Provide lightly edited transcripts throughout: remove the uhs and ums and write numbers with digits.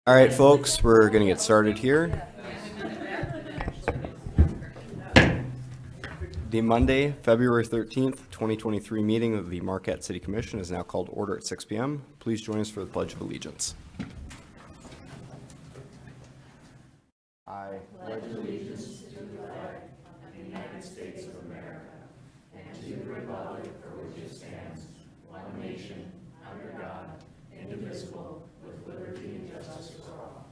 All right, folks, we're going to get started here. The Monday, February 13th, 2023 meeting of the Marquette City Commission is now called to order at 6 p.m. Please join us for the Pledge of Allegiance. I pledge allegiance to the flag of the United States of America and to the republic for which it stands, one nation, under God, indivisible, with liberty and justice for all.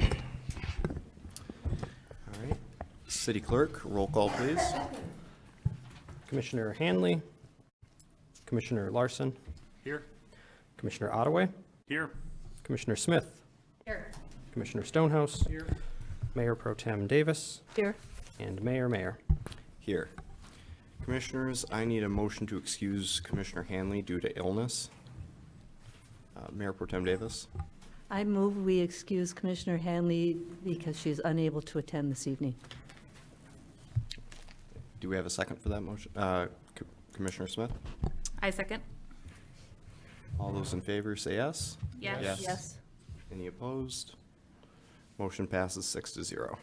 All right. City Clerk, roll call, please. Commissioner Hanley, Commissioner Larson, Here. Commissioner Ottaway, Here. Commissioner Smith, Here. Commissioner Stonehouse, Here. Mayor Pro Tem Davis, Here. and Mayor. Here. Commissioners, I need a motion to excuse Commissioner Hanley due to illness. Mayor Pro Tem Davis. I move we excuse Commissioner Hanley because she's unable to attend this evening. Do we have a second for that motion? Commissioner Smith? I second. All those in favor say yes. Yes. Yes. Any opposed? Motion passes 6-0.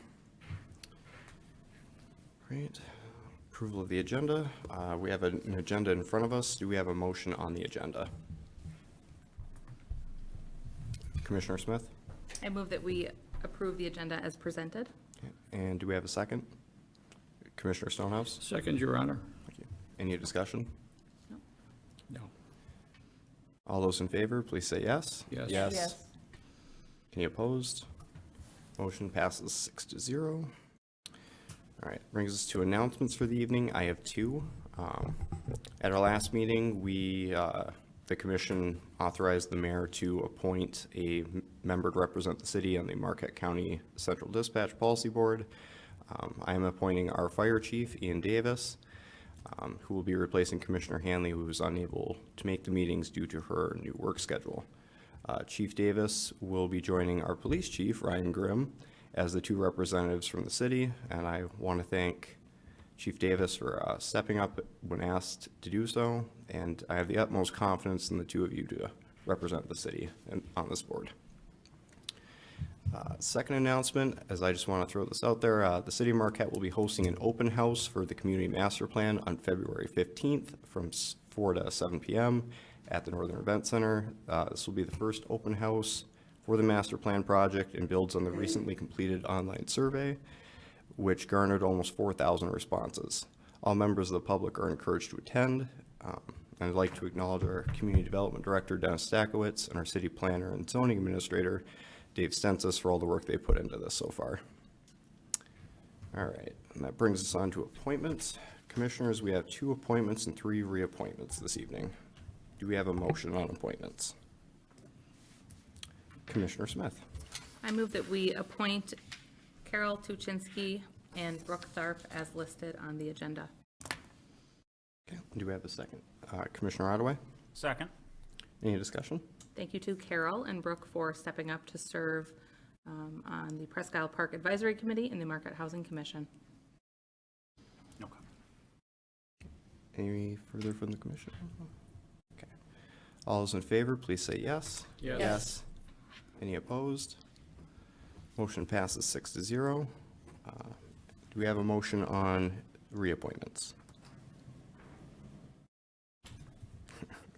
Great. Approval of the agenda. We have an agenda in front of us. Do we have a motion on the agenda? Commissioner Smith? I move that we approve the agenda as presented. Okay. And do we have a second? Commissioner Stonehouse? Second, Your Honor. Thank you. Any discussion? No. All those in favor, please say yes. Yes. Yes. Any opposed? Motion passes 6-0. All right, brings us to announcements for the evening. I have two. At our last meeting, the commission authorized the mayor to appoint a member to represent the city on the Marquette County Central Dispatch Policy Board. I am appointing our fire chief, Ian Davis, who will be replacing Commissioner Hanley, who was unable to make the meetings due to her new work schedule. Chief Davis will be joining our police chief, Ryan Grimm, as the two representatives from the city, and I want to thank Chief Davis for stepping up when asked to do so, and I have the utmost confidence in the two of you to represent the city on this board. Second announcement, as I just want to throw this out there, the City of Marquette will be hosting an open house for the Community Master Plan on February 15th from 4 to 7 p.m. at the Northern Event Center. This will be the first open house for the Master Plan project and builds on the recently completed online survey, which garnered almost 4,000 responses. All members of the public are encouraged to attend. And I'd like to acknowledge our Community Development Director, Dennis Stakowitz, and our City Planner and Zoning Administrator, Dave Stensis, for all the work they put into this so far. All right, and that brings us on to appointments. Commissioners, we have 2 appointments and 3 reappointments this evening. Do we have a motion on appointments? Commissioner Smith. I move that we appoint Carol Tuchinski and Brooke Tharp as listed on the agenda. Okay, do we have a second? Commissioner Ottaway? Second. Any discussion? Thank you to Carol and Brooke for stepping up to serve on the Presque Isle Park Advisory Committee and the Marquette Housing Commission. Okay. Any further from the commission? Okay. All those in favor, please say yes. Yes. Yes. Any opposed? Motion passes 6-0. Do we have a motion on reappointments?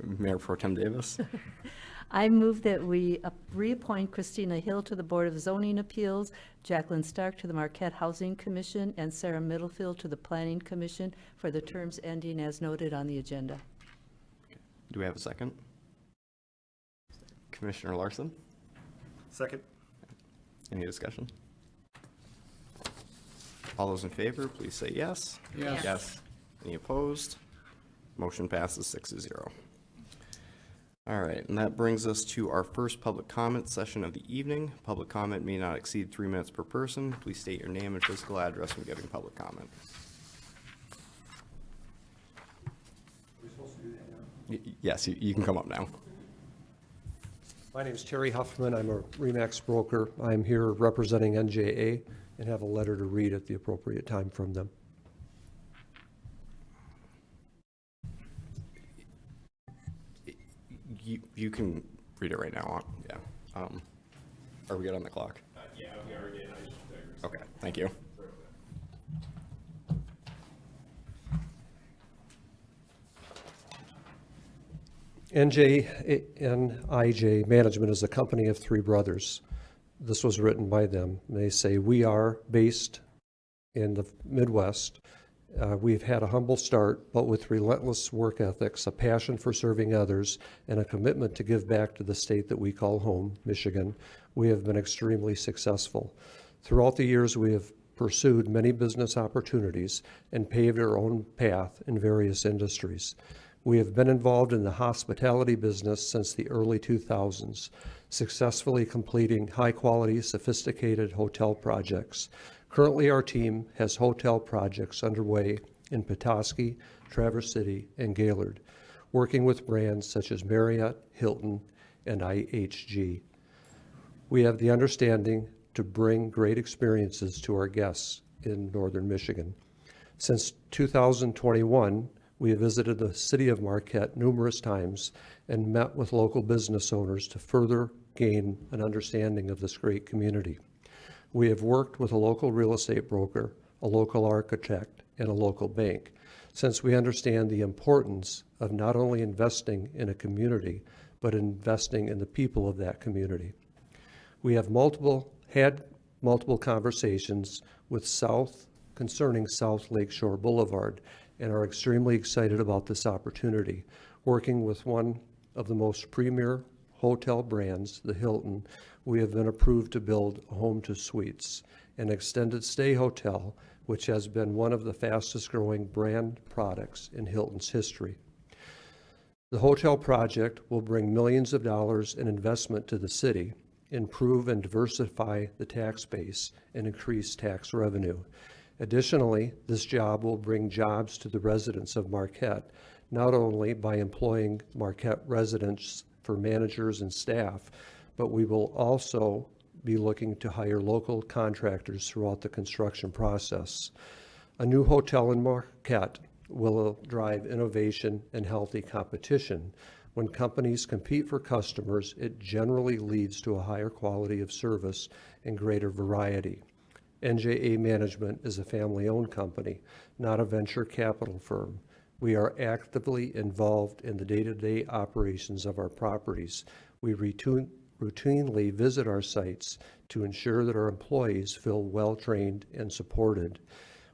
Mayor Pro Tem Davis. I move that we reappoint Christina Hill to the Board of Zoning Appeals, Jacqueline Stark to the Marquette Housing Commission, and Sarah Middlefield to the Planning Commission for the terms ending as noted on the agenda. Do we have a second? Commissioner Larson. Second. Any discussion? All those in favor, please say yes. Yes. Yes. Any opposed? Motion passes 6-0. All right, and that brings us to our first public comment session of the evening. Public comment may not exceed 3 minutes per person. Please state your name and physical address when giving public comment. Are we supposed to do that now? Yes, you can come up now. My name is Terry Huffman. I'm a RE/MAX broker. I'm here representing NJA and have a letter to read at the appropriate time from them. You can read it right now. Yeah. Are we good on the clock? Yeah, we already did. Okay, thank you. NJNIJ Management is a company of three brothers. This was written by them. They say, "We are based in the Midwest. We've had a humble start, but with relentless work ethics, a passion for serving others, and a commitment to give back to the state that we call home, Michigan, we have been extremely successful. Throughout the years, we have pursued many business opportunities and paved our own path in various industries. We have been involved in the hospitality business since the early 2000s, successfully completing high-quality, sophisticated hotel projects. Currently, our team has hotel projects underway in Petoskey, Traverse City, and Gaylord, working with brands such as Marriott, Hilton, and IHG. We have the understanding to bring great experiences to our guests in Northern Michigan. Since 2021, we have visited the city of Marquette numerous times and met with local business owners to further gain an understanding of this great community. We have worked with a local real estate broker, a local architect, and a local bank, since we understand the importance of not only investing in a community, but investing in the people of that community. We have had multiple conversations with concerning South Lakeshore Boulevard, and are extremely excited about this opportunity, working with one of the most premier hotel brands, the Hilton. We have been approved to build a Home to Suites, an extended stay hotel, which has been one of the fastest growing brand products in Hilton's history. The hotel project will bring millions of dollars in investment to the city, improve and diversify the tax base, and increase tax revenue. Additionally, this job will bring jobs to the residents of Marquette, not only by employing Marquette residents for managers and staff, but we will also be looking to hire local contractors throughout the construction process. A new hotel in Marquette will drive innovation and healthy competition. When companies compete for customers, it generally leads to a higher quality of service and greater variety. NJA Management is a family-owned company, not a venture capital firm. We are actively involved in the day-to-day operations of our properties. We routinely visit our sites to ensure that our employees feel well-trained and supported.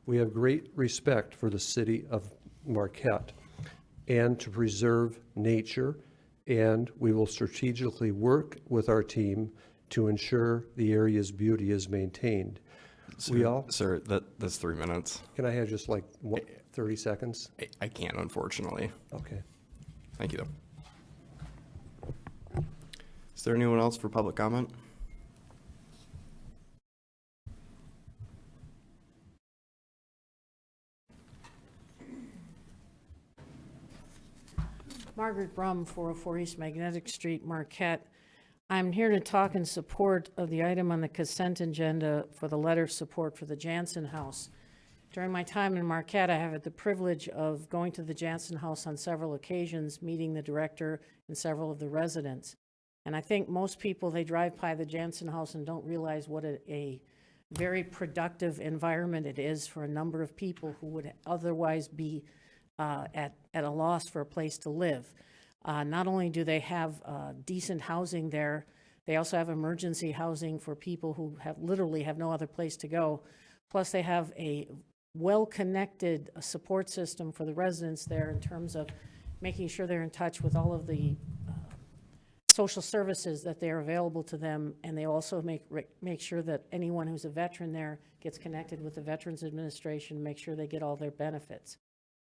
We have great respect for the city of Marquette and to preserve nature, and we will strategically work with our team to ensure the area's beauty is maintained. Sir, that's 3 minutes. Can I have just like 30 seconds? I can't, unfortunately. Okay. Thank you, though. Is there anyone else for public comment? Margaret Brum, 404 East Magnetic Street, Marquette. I'm here to talk in support of the item on the consent agenda for the letter of support for the Jansen House. During my time in Marquette, I have had the privilege of going to the Jansen House on several occasions, meeting the director and several of the residents. And I think most people, they drive by the Jansen House and don't realize what a very productive environment it is for a number of people who would otherwise be at a loss for a place to live. Not only do they have decent housing there, they also have emergency housing for people who literally have no other place to go. Plus, they have a well-connected support system for the residents there in terms of making sure they're in touch with all of the social services that they're available to them, and they also make sure that anyone who's a veteran there gets connected with the Veterans Administration, make sure they get all their benefits.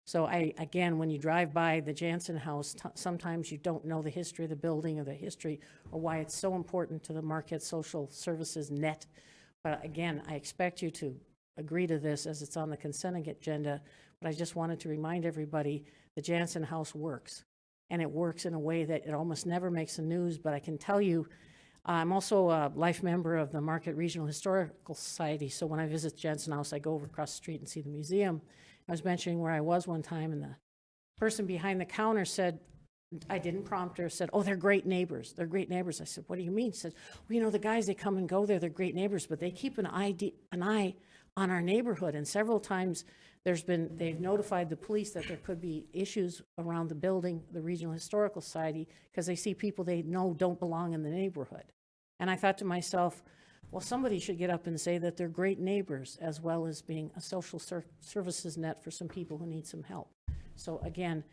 So again, when you drive by the Jansen House, sometimes you don't know the history of the building or the history or why it's so important to the Marquette Social Services net. But again, I expect you to agree to this as it's on the consent agenda, but I just wanted to remind everybody the Jansen House works, and it works in a way that it almost never makes the news. But I can tell you, I'm also a life member of the Marquette Regional Historical Society, so when I visit Jansen House, I go over across the street and see the museum. I was mentioning where I was one time, and the person behind the counter said, I didn't prompt her, said, oh, they're great neighbors. They're great neighbors. I said, what do you mean? She said, well, you know, the guys, they come and go there, they're great neighbors, but they keep an eye on our neighborhood. And several times they've notified the police that there could be issues around the building, the Regional Historical Society, because they see people they know don't belong in the neighborhood. And I thought to myself, well, somebody should get up and say that they're great neighbors, as well as being a social services net for some people who need some help. So again,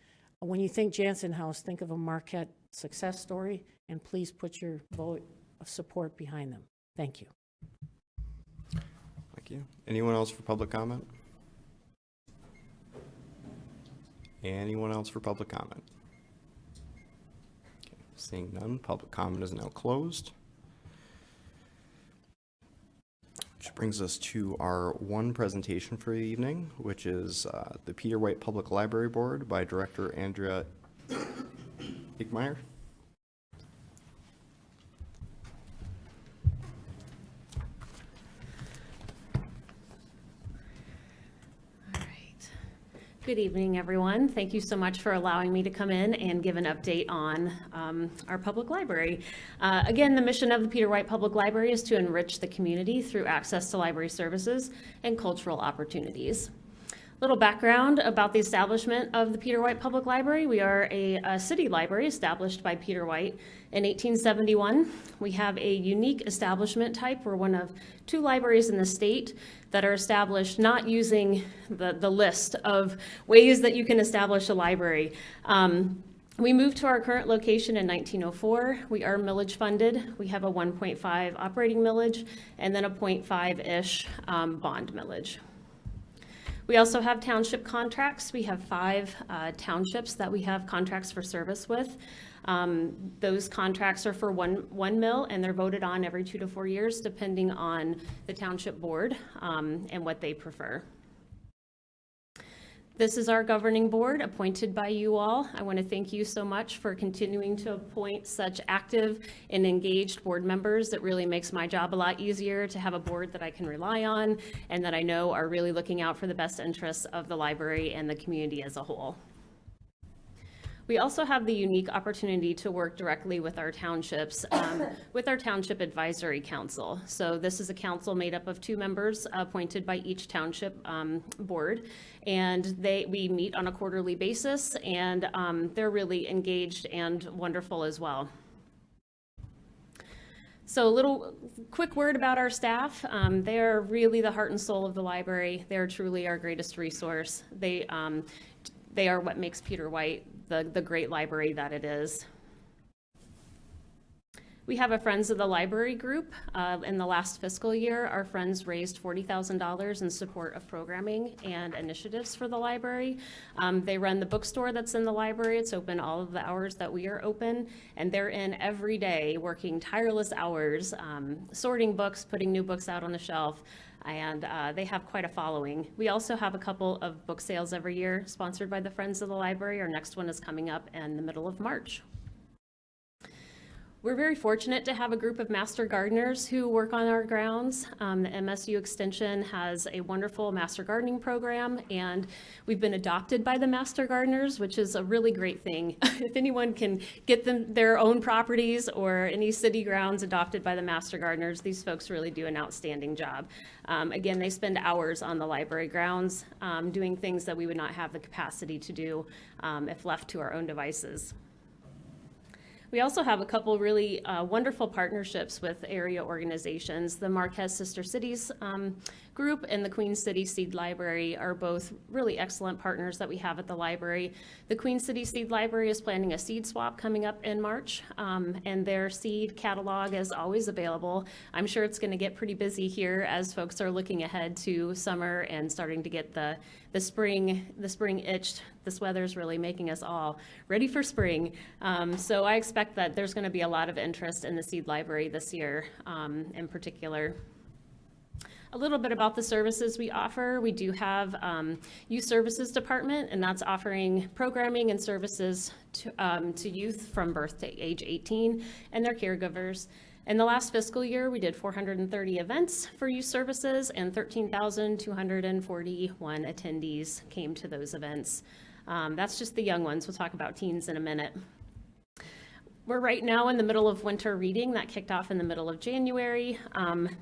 when you think Jansen House, think of a Marquette success story, and please put your vote of support behind them. Thank you. Thank you. Anyone else for public comment? Anyone else for public comment? Okay, seeing none, public comment is now closed. Which brings us to our one presentation for the evening, which is the Peter White Public Library Board by Director Andrea Igmeyer. All right. Good evening, everyone. Thank you so much for allowing me to come in and give an update on our public library. Again, the mission of the Peter White Public Library is to enrich the community through access to library services and cultural opportunities. Little background about the establishment of the Peter White Public Library. We are a city library established by Peter White in 1871. We have a unique establishment type. We're one of 2 libraries in the state that are established not using the list of ways that you can establish a library. We moved to our current location in 1904. We are millage funded. We have a 1.5 operating millage and then a 0.5-ish bond millage. We also have township contracts. We have 5 townships that we have contracts for service with. Those contracts are for one mill, and they're voted on every 2 to 4 years, depending on the township board and what they prefer. This is our governing board appointed by you all. I want to thank you so much for continuing to appoint such active and engaged board members. It really makes my job a lot easier to have a board that I can rely on and that I know are really looking out for the best interests of the library and the community as a whole. We also have the unique opportunity to work directly with our townships, with our Township Advisory Council. So this is a council made up of 2 members appointed by each township board, and we meet on a quarterly basis, and they're really engaged and wonderful as well. So a little quick word about our staff. They are really the heart and soul of the library. They're truly our greatest resource. They are what makes Peter White the great library that it is. We have a Friends of the Library group. In the last fiscal year, our friends raised $40,000 in support of programming and initiatives for the library. They run the bookstore that's in the library. It's open all of the hours that we are open, and they're in every day working tireless hours, sorting books, putting new books out on the shelf, and they have quite a following. We also have a couple of book sales every year sponsored by the Friends of the Library. Our next one is coming up in the middle of March. We're very fortunate to have a group of master gardeners who work on our grounds. The MSU Extension has a wonderful master gardening program, and we've been adopted by the master gardeners, which is a really great thing. If anyone can get their own properties or any city grounds adopted by the master gardeners, these folks really do an outstanding job. Again, they spend hours on the library grounds doing things that we would not have the capacity to do if left to our own devices. We also have a couple really wonderful partnerships with area organizations. The Marquette Sister Cities group and the Queen City Seed Library are both really excellent partners that we have at the library. The Queen City Seed Library is planning a seed swap coming up in March, and their seed catalog is always available. I'm sure it's going to get pretty busy here as folks are looking ahead to summer and starting to get the spring itched. This weather's really making us all ready for spring. So I expect that there's going to be a lot of interest in the seed library this year in particular. A little bit about the services we offer. We do have youth services department, and that's offering programming and services to youth from birth to age 18 and their caregivers. In the last fiscal year, we did 430 events for youth services, and 13,241 attendees came to those events. That's just the young ones. We'll talk about teens in a minute. We're right now in the middle of winter reading that kicked off in the middle of January.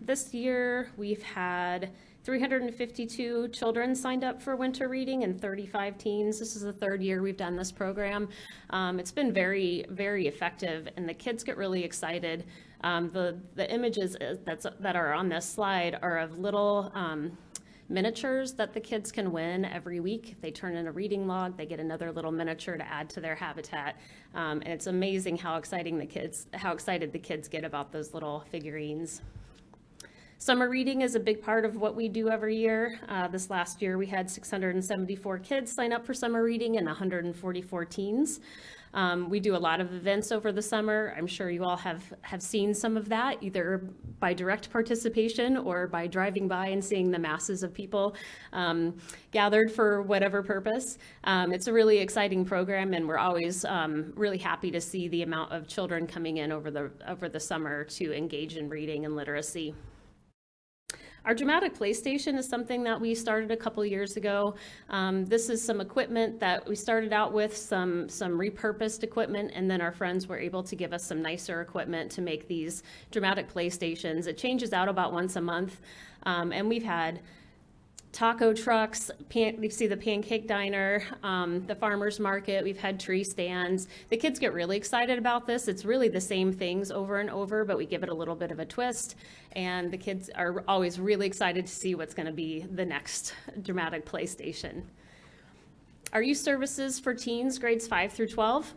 This year, we've had 352 children signed up for winter reading and 35 teens. This is the third year we've done this program. It's been very, very effective, and the kids get really excited. The images that are on this slide are of little miniatures that the kids can win every week. If they turn in a reading log, they get another little miniature to add to their habitat. And it's amazing how excited the kids get about those little figurines. Summer reading is a big part of what we do every year. This last year, we had 674 kids sign up for summer reading and 144 teens. We do a lot of events over the summer. I'm sure you all have seen some of that, either by direct participation or by driving by and seeing the masses of people gathered for whatever purpose. It's a really exciting program, and we're always really happy to see the amount of children coming in over the summer to engage in reading and literacy. Our dramatic PlayStation is something that we started a couple years ago. This is some equipment that we started out with, some repurposed equipment, and then our friends were able to give us some nicer equipment to make these dramatic PlayStations. It changes out about once a month, and we've had taco trucks, you see the pancake diner, the farmer's market, we've had tree stands. The kids get really excited about this. It's really the same things over and over, but we give it a little bit of a twist, and the kids are always really excited to see what's going to be the next dramatic PlayStation. Our youth services for teens, grades 5 through 12.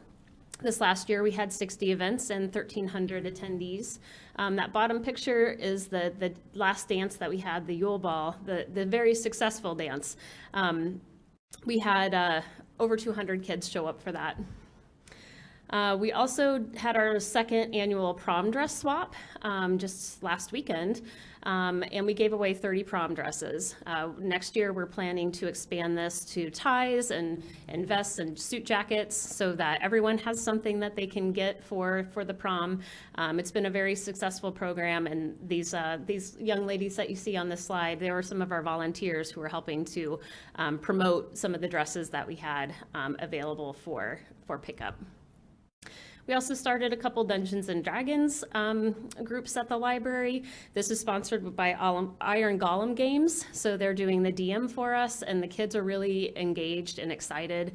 This last year, we had 60 events and 1,300 attendees. That bottom picture is the last dance that we had, the Yule Ball, the very successful dance. We had over 200 kids show up for that. We also had our second annual prom dress swap just last weekend, and we gave away 30 prom dresses. Next year, we're planning to expand this to ties and vests and suit jackets so that everyone has something that they can get for the prom. It's been a very successful program, and these young ladies that you see on this slide, they were some of our volunteers who were helping to promote some of the dresses that we had available for pickup. We also started a couple Dungeons and Dragons groups at the library. This is sponsored by Iron Golem Games, so they're doing the DM for us, and the kids are really engaged and excited.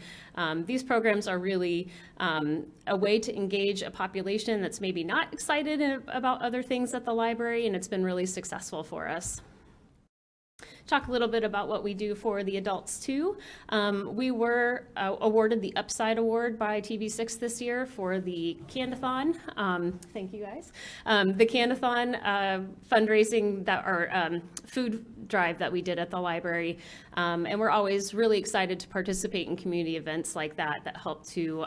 These programs are really a way to engage a population that's maybe not excited about other things at the library, and it's been really successful for us. Talk a little bit about what we do for the adults too. We were awarded the Upside Award by TV6 this year for the Candathon. Thank you guys. The Candathon fundraising or food drive that we did at the library. And we're always really excited to participate in community events like that help to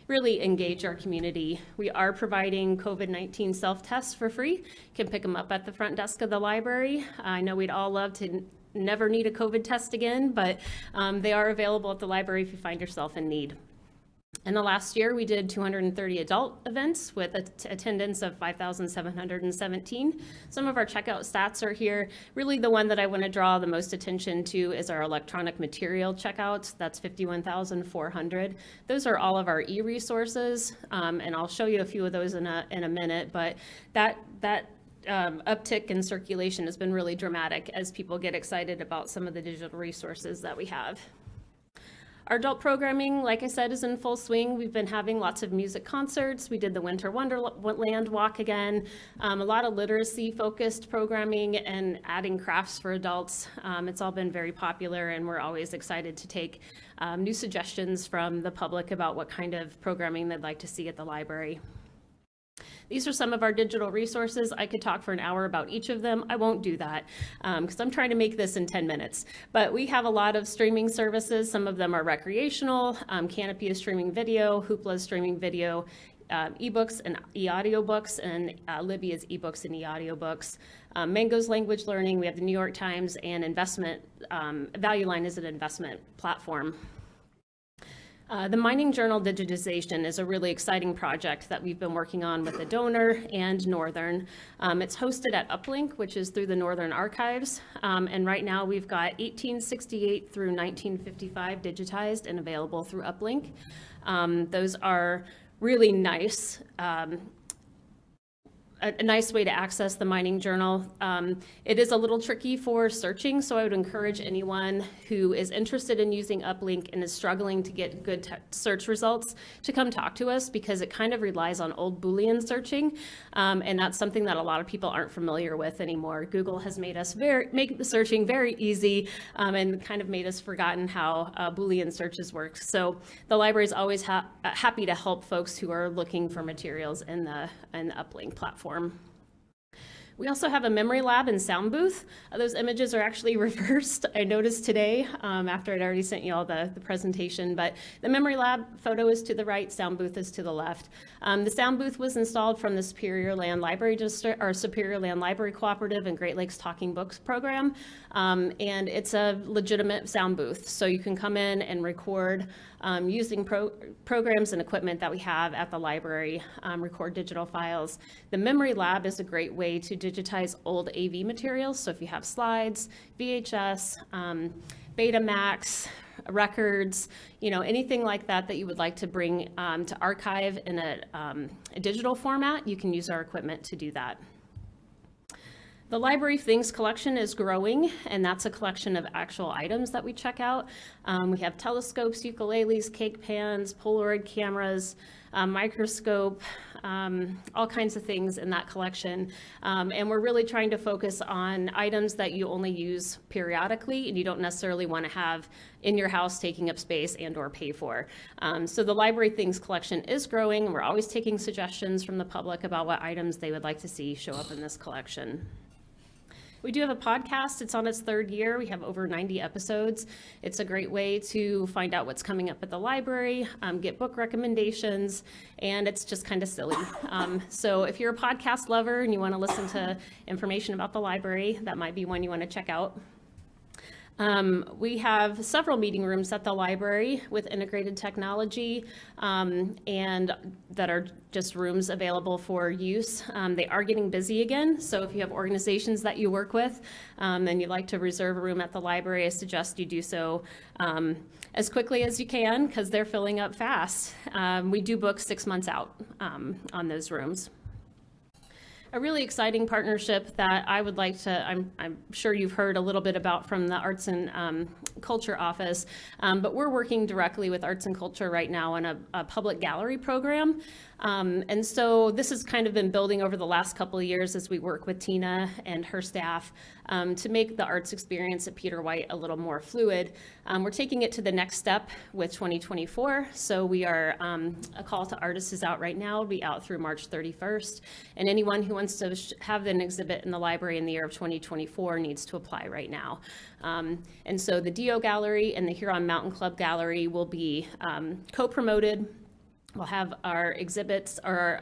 really engage our community. We are providing COVID-19 self-tests for free. You can pick them up at the front desk of the library. I know we'd all love to never need a COVID test again, but they are available at the library if you find yourself in need. In the last year, we did 230 adult events with attendance of 5,717. Some of our checkout stats are here. Really, the one that I want to draw the most attention to is our electronic material checkouts. That's 51,400. Those are all of our e-resources, and I'll show you a few of those in a minute, but that uptick in circulation has been really dramatic as people get excited about some of the digital resources that we have. Our adult programming, like I said, is in full swing. We've been having lots of music concerts. We did the Winter Wonderland Walk again. A lot of literacy-focused programming and adding crafts for adults. It's all been very popular, and we're always excited to take new suggestions from the public about what kind of programming they'd like to see at the library. These are some of our digital resources. I could talk for an hour about each of them. I won't do that because I'm trying to make this in 10 minutes. But we have a lot of streaming services. Some of them are recreational. Canopy is streaming video, Hoopla is streaming video, ebooks and e-audiobooks, and Libby is ebooks and e-audiobooks. Mango's language learning. We have the New York Times, and investment. Value Line is an investment platform. The Mining Journal digitization is a really exciting project that we've been working on with the donor and Northern. It's hosted at Uplink, which is through the Northern Archives, and right now we've got 1868 through 1955 digitized and available through Uplink. Those are really nice, a nice way to access the mining journal. It is a little tricky for searching, so I would encourage anyone who is interested in using Uplink and is struggling to get good search results to come talk to us, because it kind of relies on old Boolean searching, and that's something that a lot of people aren't familiar with anymore. Google has made us make the searching very easy, and kind of made us forgotten how Boolean searches work. So the library is always happy to help folks who are looking for materials in the Uplink platform. We also have a memory lab and sound booth. Those images are actually reversed. I noticed today after I'd already sent you all the presentation, but the memory lab photo is to the right, sound booth is to the left. The sound booth was installed from the Superior Land Library District, or Superior Land Library Cooperative and Great Lakes Talking Books program, and it's a legitimate sound booth. So you can come in and record using programs and equipment that we have at the library, record digital files. The memory lab is a great way to digitize old AV materials. So if you have slides, VHS, Betamax, records, anything like that that you would like to bring to archive in a digital format, you can use our equipment to do that. The Library Things collection is growing, and that's a collection of actual items that we check out. We have telescopes, ukuleles, cake pans, Polaroid cameras, microscope, all kinds of things in that collection. And we're really trying to focus on items that you only use periodically and you don't necessarily want to have in your house taking up space and or pay for. So the Library Things collection is growing. We're always taking suggestions from the public about what items they would like to see show up in this collection. We do have a podcast. It's on its 3rd year. We have over 90 episodes. It's a great way to find out what's coming up at the library, get book recommendations, and it's just kind of silly. So if you're a podcast lover and you want to listen to information about the library, that might be one you want to check out. We have several meeting rooms at the library with integrated technology, and that are just rooms available for use. They are getting busy again, so if you have organizations that you work with and you'd like to reserve a room at the library, I suggest you do so as quickly as you can, because they're filling up fast. We do book 6 months out on those rooms. A really exciting partnership that I would like to, I'm sure you've heard a little bit about from the Arts and Culture Office, but we're working directly with Arts and Culture right now on a public gallery program. And so this has kind of been building over the last couple of years as we work with Tina and her staff to make the arts experience at Peter White a little more fluid. We're taking it to the next step with 2024. So we are, a call to artists is out right now. It'll be out through March 31st. And anyone who wants to have an exhibit in the library in the year of 2024 needs to apply right now. And so the DO Gallery and the Huron Mountain Club Gallery will be co-promoted. We'll have our exhibits, our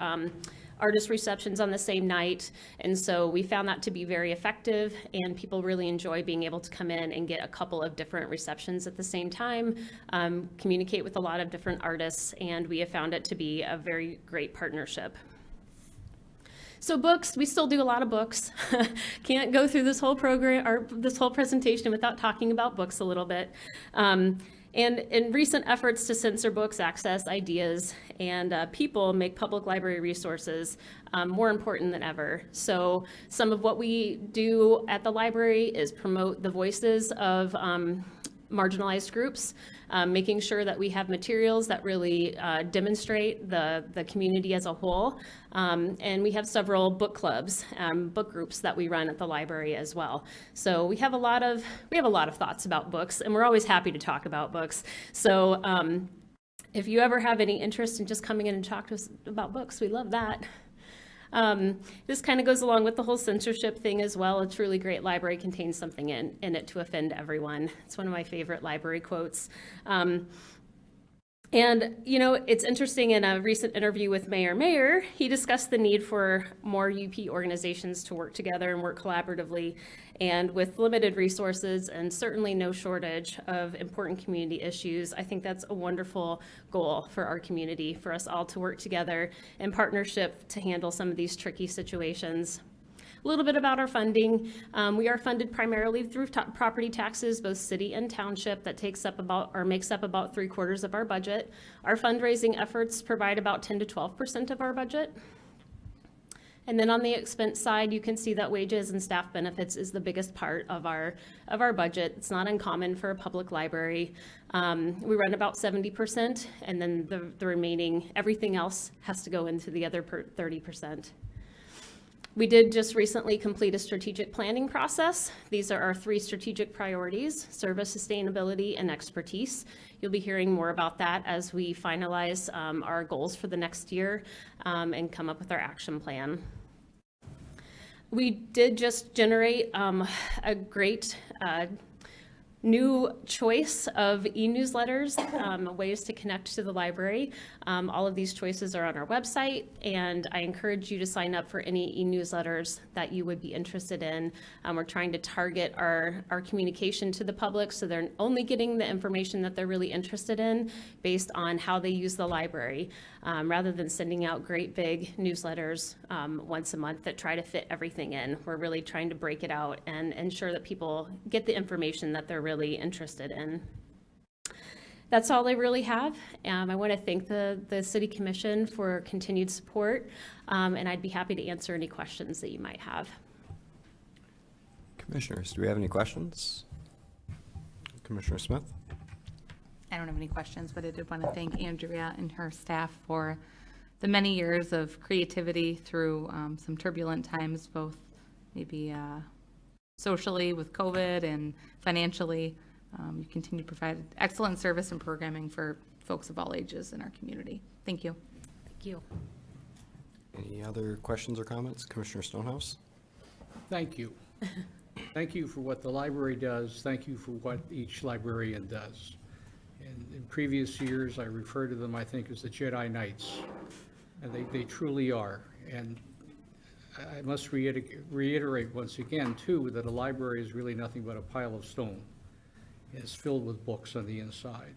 artist receptions on the same night. And so we found that to be very effective, and people really enjoy being able to come in and get a couple of different receptions at the same time, communicate with a lot of different artists, and we have found it to be a very great partnership. So books, we still do a lot of books. Can't go through this whole program or this whole presentation without talking about books a little bit. And in recent efforts to censor books, access, ideas, and people make public library resources more important than ever. So some of what we do at the library is promote the voices of marginalized groups, making sure that we have materials that really demonstrate the community as a whole. And we have several book clubs, book groups that we run at the library as well. So we have a lot of thoughts about books, and we're always happy to talk about books. So if you ever have any interest in just coming in and talk to us about books, we love that. This kind of goes along with the whole censorship thing as well. A truly great library contains something in it to offend everyone. It's one of my favorite library quotes. And, you know, it's interesting, in a recent interview with Mayor Mayer, he discussed the need for more UP organizations to work together and work collaboratively. And with limited resources and certainly no shortage of important community issues, I think that's a wonderful goal for our community, for us all to work together in partnership to handle some of these tricky situations. a little bit about our funding. We are funded primarily through property taxes, both city and township. That makes up about 3/4 of our budget. Our fundraising efforts provide about 10 to 12% of our budget. And then on the expense side, you can see that wages and staff benefits is the biggest part of our budget. It's not uncommon for a public library. We run about 70%, and then the remaining, everything else has to go into the other 30%. We did just recently complete a strategic planning process. These are our 3 strategic priorities: service, sustainability, and expertise. You'll be hearing more about that as we finalize our goals for the next year and come up with our action plan. We did just generate a great new choice of e-newsletters, ways to connect to the library. All of these choices are on our website, and I encourage you to sign up for any e-newsletters that you would be interested in. We're trying to target our communication to the public so they're only getting the information that they're really interested in based on how they use the library, rather than sending out great big newsletters once a month that try to fit everything in. We're really trying to break it out and ensure that people get the information that they're really interested in. That's all I really have. I want to thank the City Commission for continued support, and I'd be happy to answer any questions that you might have. Commissioners, do we have any questions? Commissioner Smith? I don't have any questions, but I did want to thank Andrea and her staff for the many years of creativity through some turbulent times, both maybe socially with COVID and financially. You continue to provide excellent service and programming for folks of all ages in our community. Thank you. Thank you. Any other questions or comments? Commissioner Stonehouse? Thank you. Thank you for what the library does. Thank you for what each librarian does. And in previous years, I refer to them, I think, as the Jedi Knights. And they truly are. And I must reiterate once again, too, that a library is really nothing but a pile of stone. It's filled with books on the inside.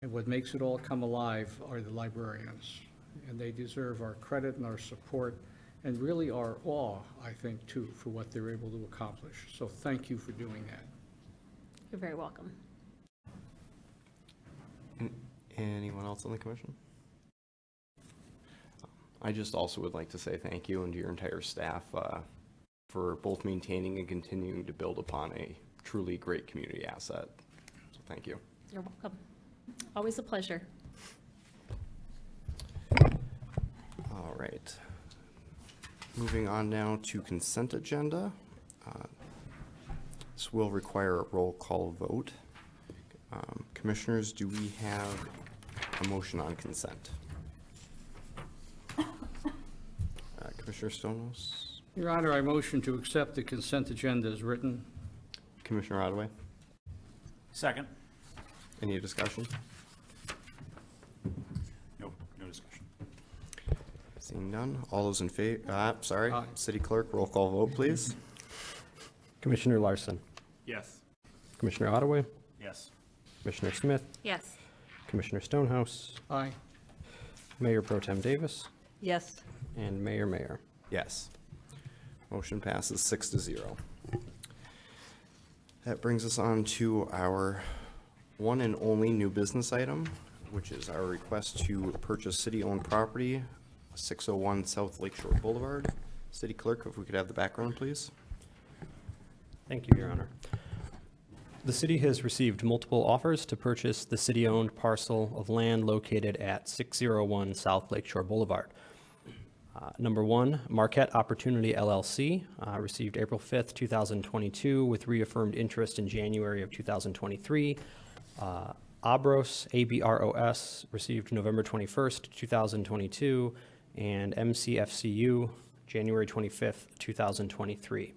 And what makes it all come alive are the librarians. And they deserve our credit and our support, and really our awe, I think, too, for what they're able to accomplish. So thank you for doing that. You're very welcome. Anyone else on the commission? I just also would like to say thank you and to your entire staff for both maintaining and continuing to build upon a truly great community asset. So thank you. You're welcome. Always a pleasure. All right. Moving on now to consent agenda. This will require a roll call vote. Commissioners, do we have a motion on consent? Commissioner Stonehouse? Your Honor, I motion to accept the consent agenda as written. Commissioner Ottaway? Second. Any discussion? No discussion. Seeing none, all those in favor, sorry, Aye. City Clerk, roll call vote, please. Commissioner Larson, Yes. Commissioner Ottaway, Yes. Commissioner Smith, Yes. Commissioner Stonehouse, Aye. Mayor Pro Tem Davis, Yes. and Mayor. Yes. Motion passes 6-0. That brings us on to our one and only new business item, which is our request to purchase city-owned property, 601 South Lakeshore Boulevard. City Clerk, if we could have the background, please. Thank you, Your Honor. The city has received multiple offers to purchase the city-owned parcel of land located at 601 South Lakeshore Boulevard. Number one, Marquette Opportunity LLC, received April 5th, 2022, with reaffirmed interest in January of 2023. Abros, ABROS, received November 21st, 2022, and MCFCU, January 25th, 2023.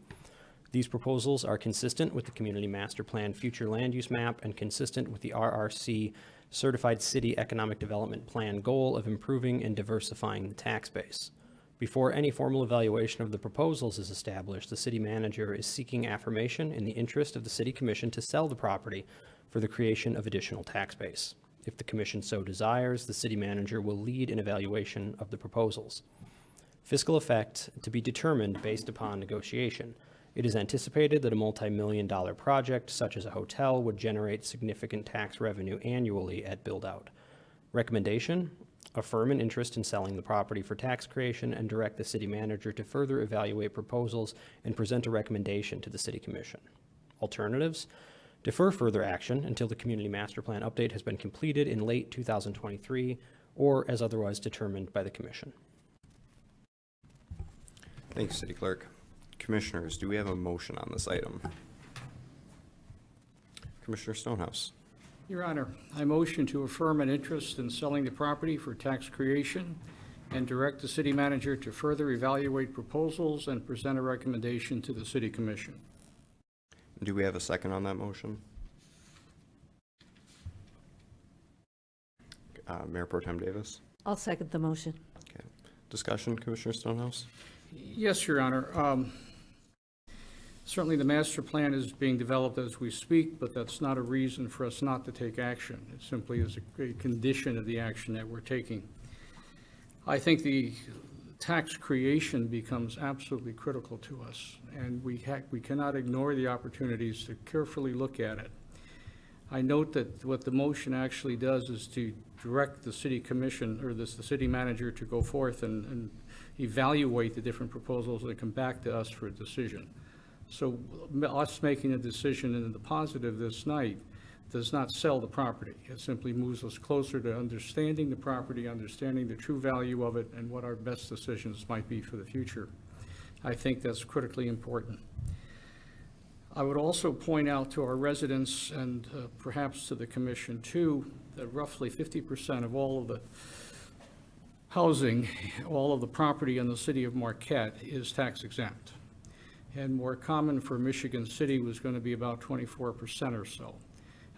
These proposals are consistent with the Community Master Plan Future Land Use Map and consistent with the RRC Certified City Economic Development Plan goal of improving and diversifying the tax base. Before any formal evaluation of the proposals is established, the city manager is seeking affirmation in the interest of the city commission to sell the property for the creation of additional tax base. If the commission so desires, the city manager will lead an evaluation of the proposals. Fiscal effect to be determined based upon negotiation. It is anticipated that a multi-million-dollar project such as a hotel would generate significant tax revenue annually at build-out. Recommendation: affirm an interest in selling the property for tax creation and direct the city manager to further evaluate proposals and present a recommendation to the city commission. Alternatives: defer further action until the community master plan update has been completed in late 2023 or as otherwise determined by the commission. Thanks, City Clerk. Commissioners, do we have a motion on this item? Commissioner Stonehouse. Your Honor, I motion to affirm an interest in selling the property for tax creation and direct the city manager to further evaluate proposals and present a recommendation to the city commission. Do we have a second on that motion? Mayor Pro Tem Davis. I'll second the motion. Okay. Discussion, Commissioner Stonehouse? Yes, Your Honor. Certainly, the master plan is being developed as we speak, but that's not a reason for us not to take action. It simply is a condition of the action that we're taking. I think the tax creation becomes absolutely critical to us, and we cannot ignore the opportunities to carefully look at it. I note that what the motion actually does is to direct the city commission, or the city manager, to go forth and evaluate the different proposals and come back to us for a decision. So us making a decision in the positive this night does not sell the property. It simply moves us closer to understanding the property, understanding the true value of it, and what our best decisions might be for the future. I think that's critically important. I would also point out to our residents and perhaps to the commission too, that roughly 50% of all of the housing, all of the property in the city of Marquette is tax exempt. And more common for Michigan City was going to be about 24% or so.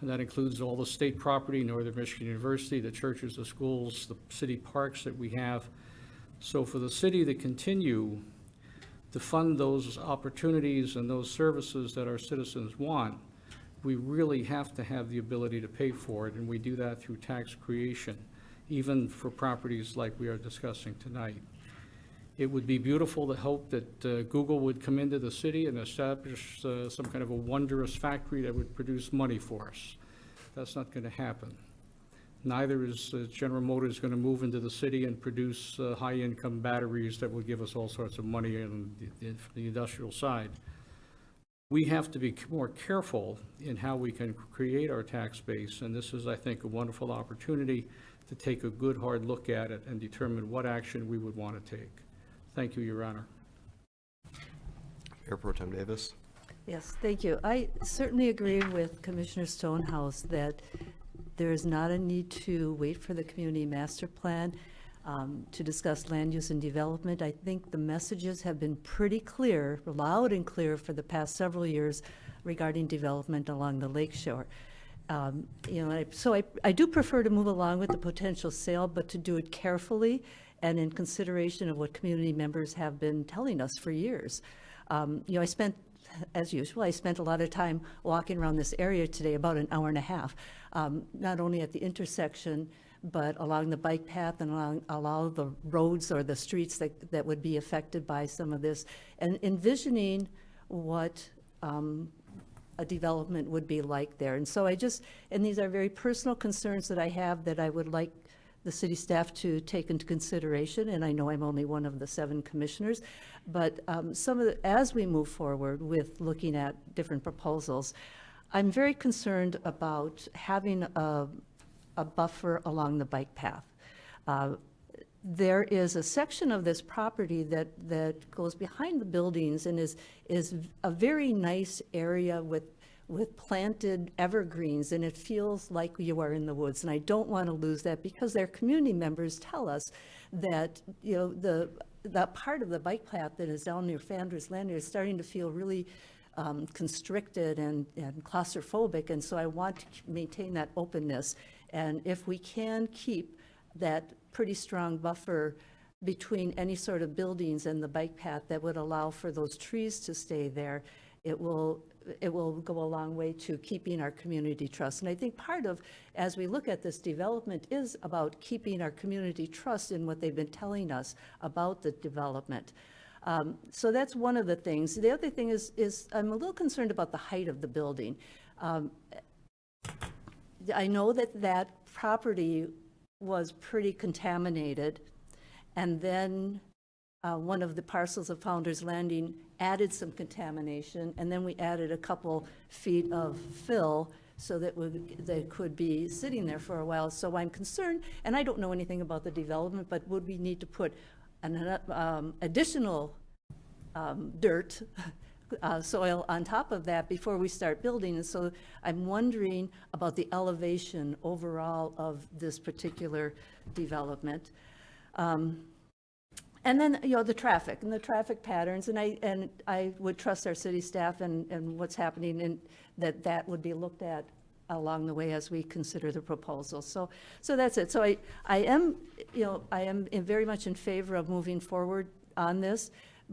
And that includes all the state property, Northern Michigan University, the churches, the schools, the city parks that we have. So for the city to continue to fund those opportunities and those services that our citizens want, we really have to have the ability to pay for it, and we do that through tax creation, even for properties like we are discussing tonight. It would be beautiful to hope that Google would come into the city and establish some kind of a wondrous factory that would produce money for us. That's not going to happen. Neither is General Motors going to move into the city and produce high-income batteries that will give us all sorts of money on the industrial side. We have to be more careful in how we can create our tax base, and this is, I think, a wonderful opportunity to take a good, hard look at it and determine what action we would want to take. Thank you, Your Honor. Mayor Pro Tem Davis. Yes, thank you. I certainly agree with Commissioner Stonehouse that there is not a need to wait for the community master plan to discuss land use and development. I think the messages have been pretty clear, loud and clear for the past several years regarding development along the lake shore. I do prefer to move along with the potential sale, but to do it carefully and in consideration of what community members have been telling us for years. I spent, as usual, I spent a lot of time walking around this area today, about an hour and a half, not only at the intersection, but along the bike path and along the roads or the streets that would be affected by some of this, and envisioning what a development would be like there. And so and these are very personal concerns that I have that I would like the city staff to take into consideration, and I know I'm only one of the 7 commissioners, but as we move forward with looking at different proposals, I'm very concerned about having a buffer along the bike path. There is a section of this property that goes behind the buildings and is a very nice area with planted evergreens, and it feels like you are in the woods. And I don't want to lose that, because their community members tell us that, that part of the bike path that is down near Fandra's Landing is starting to feel really constricted and claustrophobic. And so I want to maintain that openness. And if we can keep that pretty strong buffer between any sort of buildings and the bike path that would allow for those trees to stay there, it will it will go a long way to keeping our community trust. And I think part of, as we look at this development, is about keeping our community trust in what they've been telling us about the development. So that's one of the things. The other thing is I'm a little concerned about the height of the building. I know that that property was pretty contaminated, and then one of the parcels of Founder's Landing added some contamination, and then we added a couple feet of fill so that they could be sitting there for a while. So I'm concerned, and I don't know anything about the development, but would we need to put an additional dirt, soil on top of that before we start building? And so I'm wondering about the elevation overall of this particular development. And then, the traffic and the traffic patterns, and I would trust our city staff and what's happening, and that would be looked at along the way as we consider the proposal. So that's it. So I am very much in favor of moving forward on this,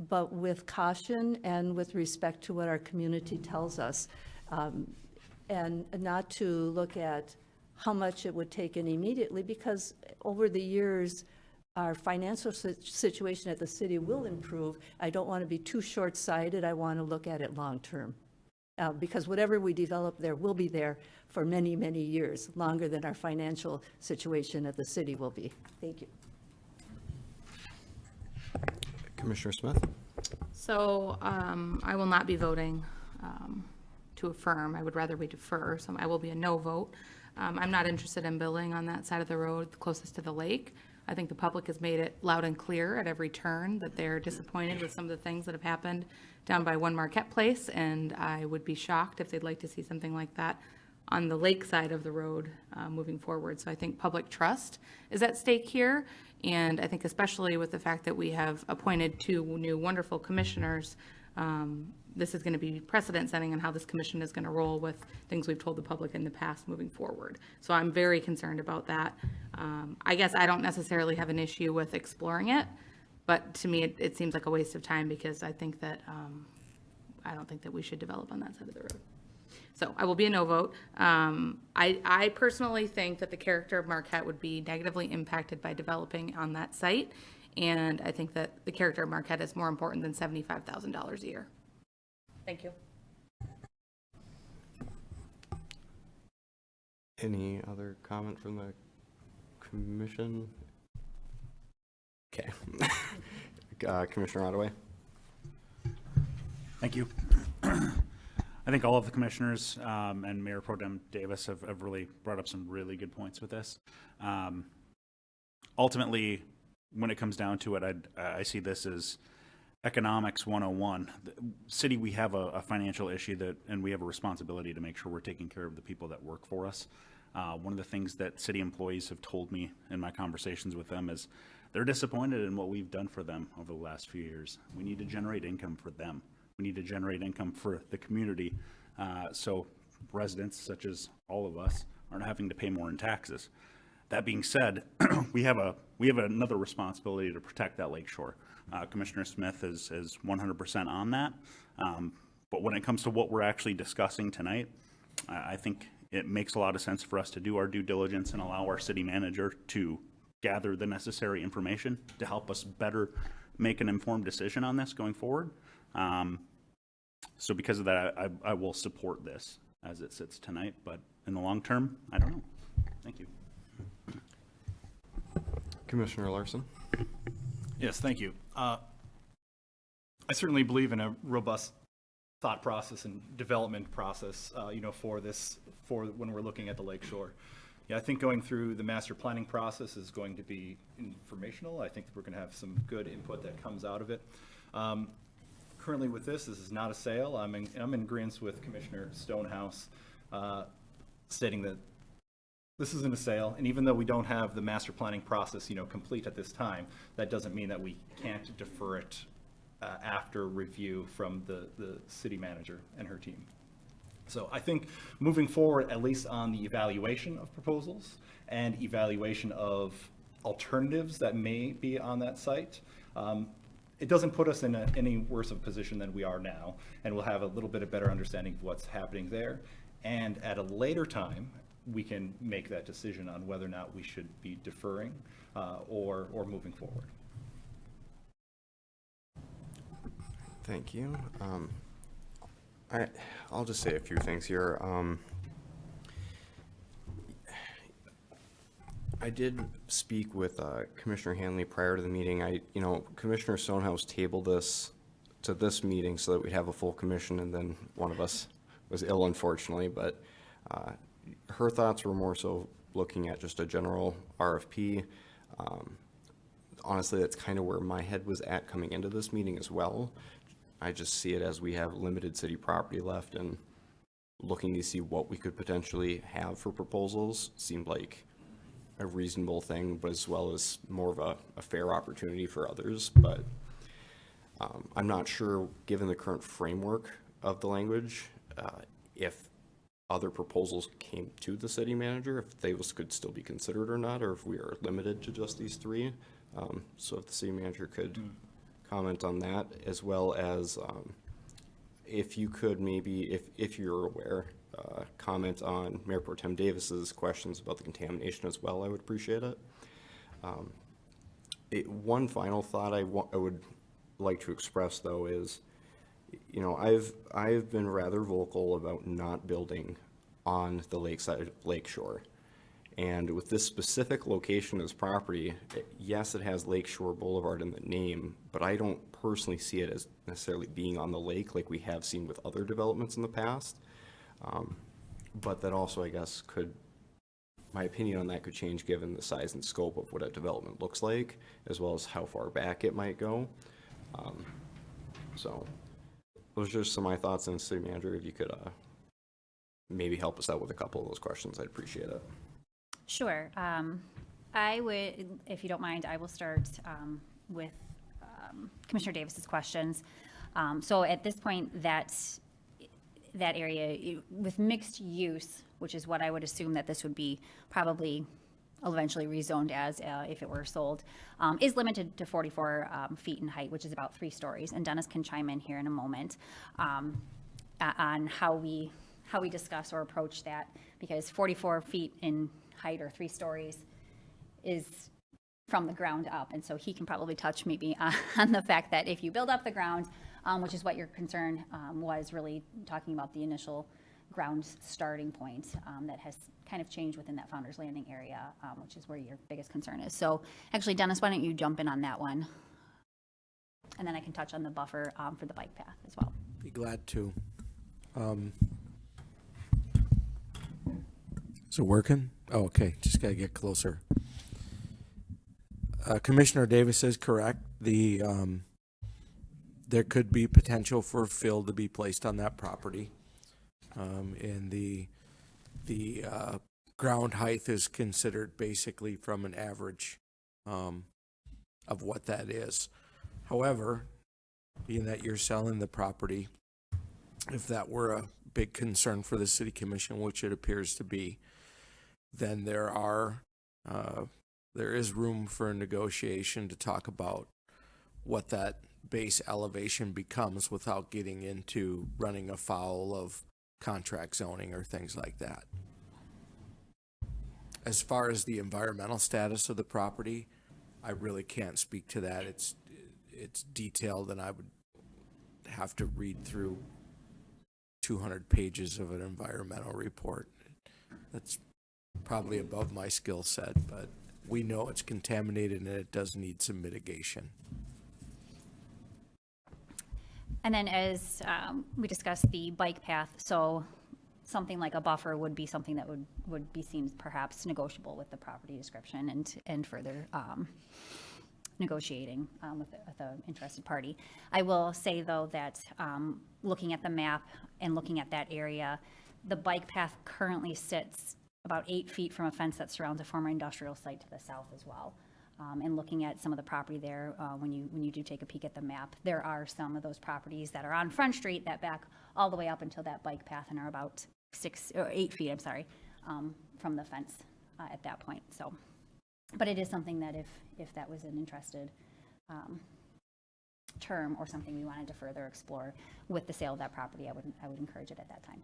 but with caution and with respect to what our community tells us, and not to look at how much it would take in immediately, because over the years, our financial situation at the city will improve. I don't want to be too short-sighted. I want to look at it long-term. Because whatever we develop there will be there for many, many years, longer than our financial situation at the city will be. Thank you. Commissioner Smith? So I will not be voting to affirm. I would rather we defer, so I will be a no vote. I'm not interested in building on that side of the road closest to the lake. I think the public has made it loud and clear at every turn that they're disappointed with some of the things that have happened down by One Marquette Place, and I would be shocked if they'd like to see something like that on the lake side of the road moving forward. So I think public trust is at stake here, and I think especially with the fact that we have appointed 2 new wonderful commissioners, this is going to be precedent setting on how this commission is going to roll with things we've told the public in the past moving forward. So I'm very concerned about that. I guess I don't necessarily have an issue with exploring it, but to me, it seems like a waste of time, because I think that, I don't think that we should develop on that side of the road. So I will be a no vote. I personally think that the character of Marquette would be negatively impacted by developing on that site. And I think that the character of Marquette is more important than $75,000 a year. Thank you. Any other comment from the commission? Okay. Commissioner Ottaway? Thank you. I think all of the commissioners and Mayor Pro Tem Davis have really brought up some really good points with this. Ultimately, when it comes down to it, I see this as economics 101. The city, we have a financial issue and we have a responsibility to make sure we're taking care of the people that work for us. One of the things that city employees have told me in my conversations with them is they're disappointed in what we've done for them over the last few years. We need to generate income for them. We need to generate income for the community, so residents, such as all of us, aren't having to pay more in taxes. That being said, we have another responsibility to protect that lakeshore. Commissioner Smith is 100% on that. But when it comes to what we're actually discussing tonight, I think it makes a lot of sense for us to do our due diligence and allow our city manager to gather the necessary information to help us better make an informed decision on this going forward. So because of that, I will support this as it sits tonight, but in the long term, I don't know. Thank you. Commissioner Larson? Yes, thank you. I certainly believe in a robust thought process and development process, for when we're looking at the lakeshore. Yeah, I think going through the master planning process is going to be informational. I think that we're going to have some good input that comes out of it. Currently with this is not a sale. I'm in agreement with Commissioner Stonehouse stating that this isn't a sale, and even though we don't have the master planning process, complete at this time, that doesn't mean that we can't defer it after review from the city manager and her team. So I think moving forward, at least on the evaluation of proposals and evaluation of alternatives that may be on that site, it doesn't put us in any worse of a position than we are now, and we'll have a little bit of better understanding of what's happening there. And at a later time, we can make that decision on whether or not we should be deferring or moving forward. Thank you. I'll just say a few things here. I did speak with Commissioner Hanley prior to the meeting. Commissioner Stonehouse tabled this to this meeting so that we'd have a full commission, and then one of us was ill, unfortunately, but her thoughts were more so looking at just a general RFP. Honestly, that's kind of where my head was at coming into this meeting as well. I just see it as we have limited city property left, and looking to see what we could potentially have for proposals seemed like a reasonable thing, but as well as more of a fair opportunity for others. But I'm not sure, given the current framework of the language, if other proposals came to the city manager, if those could still be considered or not, or if we are limited to just these three. So if the city manager could comment on that, as well as if you could maybe, if you're aware, comment on Mayor Pro Tem Davis's questions about the contamination as well, I would appreciate it. One final thought I would like to express, though, is, I've been rather vocal about not building on the lakeshore. And with this specific location of this property, yes, it has Lakeshore Boulevard in the name, but I don't personally see it as necessarily being on the lake like we have seen with other developments in the past. But that also, I guess, my opinion on that could change given the size and scope of what a development looks like, as well as how far back it might go. So those are just some of my thoughts, and city manager, if you could maybe help us out with a couple of those questions, I'd appreciate it. Sure. I would, if you don't mind, I will start with Commissioner Davis's questions. So at this point, that area with mixed use, which is what I would assume that this would be probably eventually rezoned as if it were sold, is limited to 44 feet in height, which is about 3 stories. And Dennis can chime in here in a moment on how we discuss or approach that, because 44 feet in height or 3 stories is from the ground up. And so he can probably touch maybe on the fact that if you build up the ground, which is what your concern was, really talking about the initial ground starting point that has kind of changed within that Founder's Landing area, which is where your biggest concern is. So actually, Dennis, why don't you jump in on that one? And then I can touch on the buffer for the bike path as well. Be glad to. Is it working? Oh, okay. Just got to get closer. Commissioner Davis is correct. There could be potential for fill to be placed on that property. And the ground height is considered basically from an average of what that is. However, being that you're selling the property, if that were a big concern for the city commission, which it appears to be, then there is room for negotiation to talk about what that base elevation becomes without getting into running afoul of contract zoning or things like that. As far as the environmental status of the property, I really can't speak to that. It's detailed, and I would have to read through 200 pages of an environmental report. That's probably above my skill set, but we know it's contaminated and it does need some mitigation. And then as we discussed the bike path, so something like a buffer would be something that would be seen perhaps negotiable with the property description and further negotiating with the interested party. I will say, though, that looking at the map and looking at that area, the bike path currently sits about 8 feet from a fence that surrounds a former industrial site to the south as well. And looking at some of the property there, when you do take a peek at the map, there are some of those properties that are on Front Street that back all the way up until that bike path and are about 6 or 8 feet, I'm sorry, from the fence at that point. So, but it is something that if that was an interested term or something we wanted to further explore with the sale of that property, I would encourage it at that time.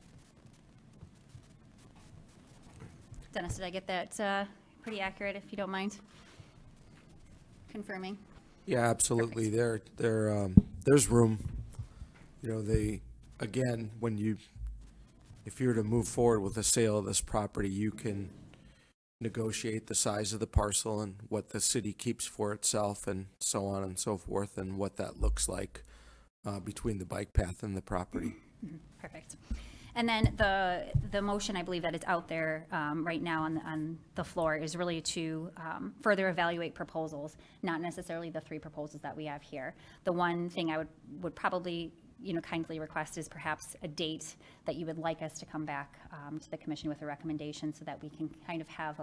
Dennis, did I get that pretty accurate, if you don't mind confirming? Yeah, absolutely. There's room. You know, again, if you were to move forward with the sale of this property, you can negotiate the size of the parcel and what the city keeps for itself and so on and so forth, and what that looks like between the bike path and the property. Perfect. And then the motion, I believe, that is out there right now on the floor is really to further evaluate proposals, not necessarily the 3 proposals that we have here. The one thing I would probably, kindly request is perhaps a date that you would like us to come back to the commission with a recommendation, so that we can kind of have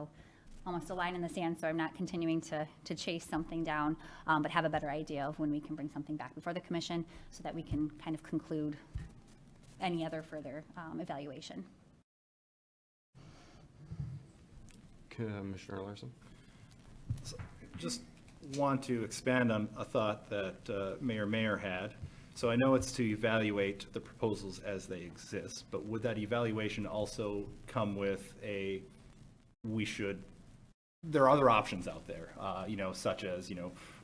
almost a line in the sand, so I'm not continuing to chase something down, but have a better idea of when we can bring something back before the commission, so that we can kind of conclude any other further evaluation. Commissioner Larson? Just want to expand on a thought that Mayor had. So I know it's to evaluate the proposals as they exist, but would that evaluation also come with there are other options out there, such as,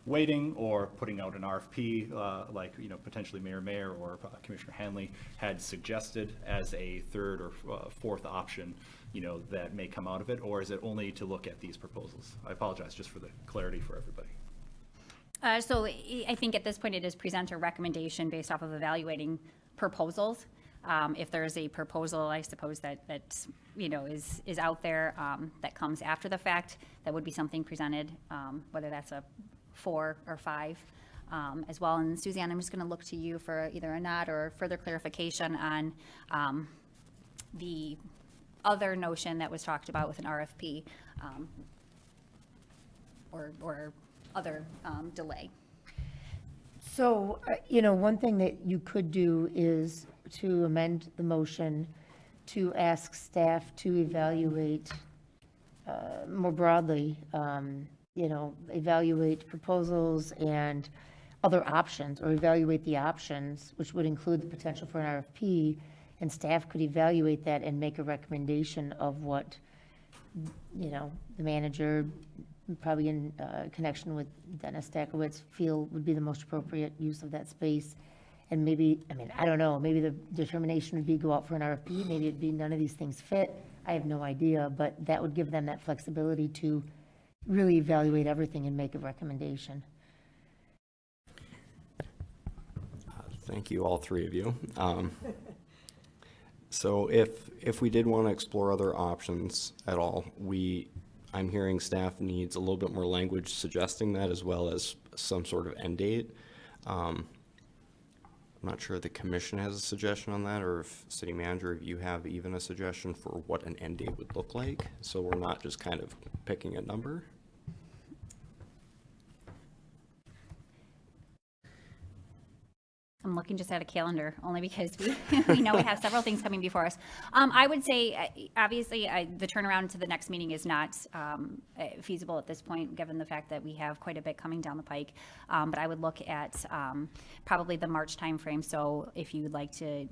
waiting or putting out an RFP, like, potentially Mayor or Commissioner Hanley had suggested as a third or fourth option, that may come out of it? Or is it only to look at these proposals? I apologize, just for the clarity for everybody. So I think at this point it is present a recommendation based off of evaluating proposals. If there's a proposal, I suppose that is out there that comes after the fact, that would be something presented, whether that's a 4 or 5 as well. And Suzanne, I'm just going to look to you for either a nod or further clarification on the other notion that was talked about with an RFP or other delay. So, one thing that you could do is to amend the motion to ask staff to evaluate more broadly, evaluate proposals and other options, or evaluate the options, which would include the potential for an RFP, and staff could evaluate that and make a recommendation of what, the manager, probably in connection with Dennis Stakowitz, feel would be the most appropriate use of that space. And maybe, I don't know, maybe the determination would be go out for an RFP, maybe it'd be none of these things fit. I have no idea, but that would give them that flexibility to really evaluate everything and make a recommendation. Thank you, all 3 of you. So if we did want to explore other options at all, I'm hearing staff needs a little bit more language suggesting that, as well as some sort of end date. I'm not sure the commission has a suggestion on that, or if city manager, if you have even a suggestion for what an end date would look like, so we're not just kind of picking a number. I'm looking just at a calendar, only because we know we have several things coming before us. I would say, obviously, the turnaround to the next meeting is not feasible at this point, given the fact that we have quite a bit coming down the pike. But I would look at probably the March timeframe. So if you would like to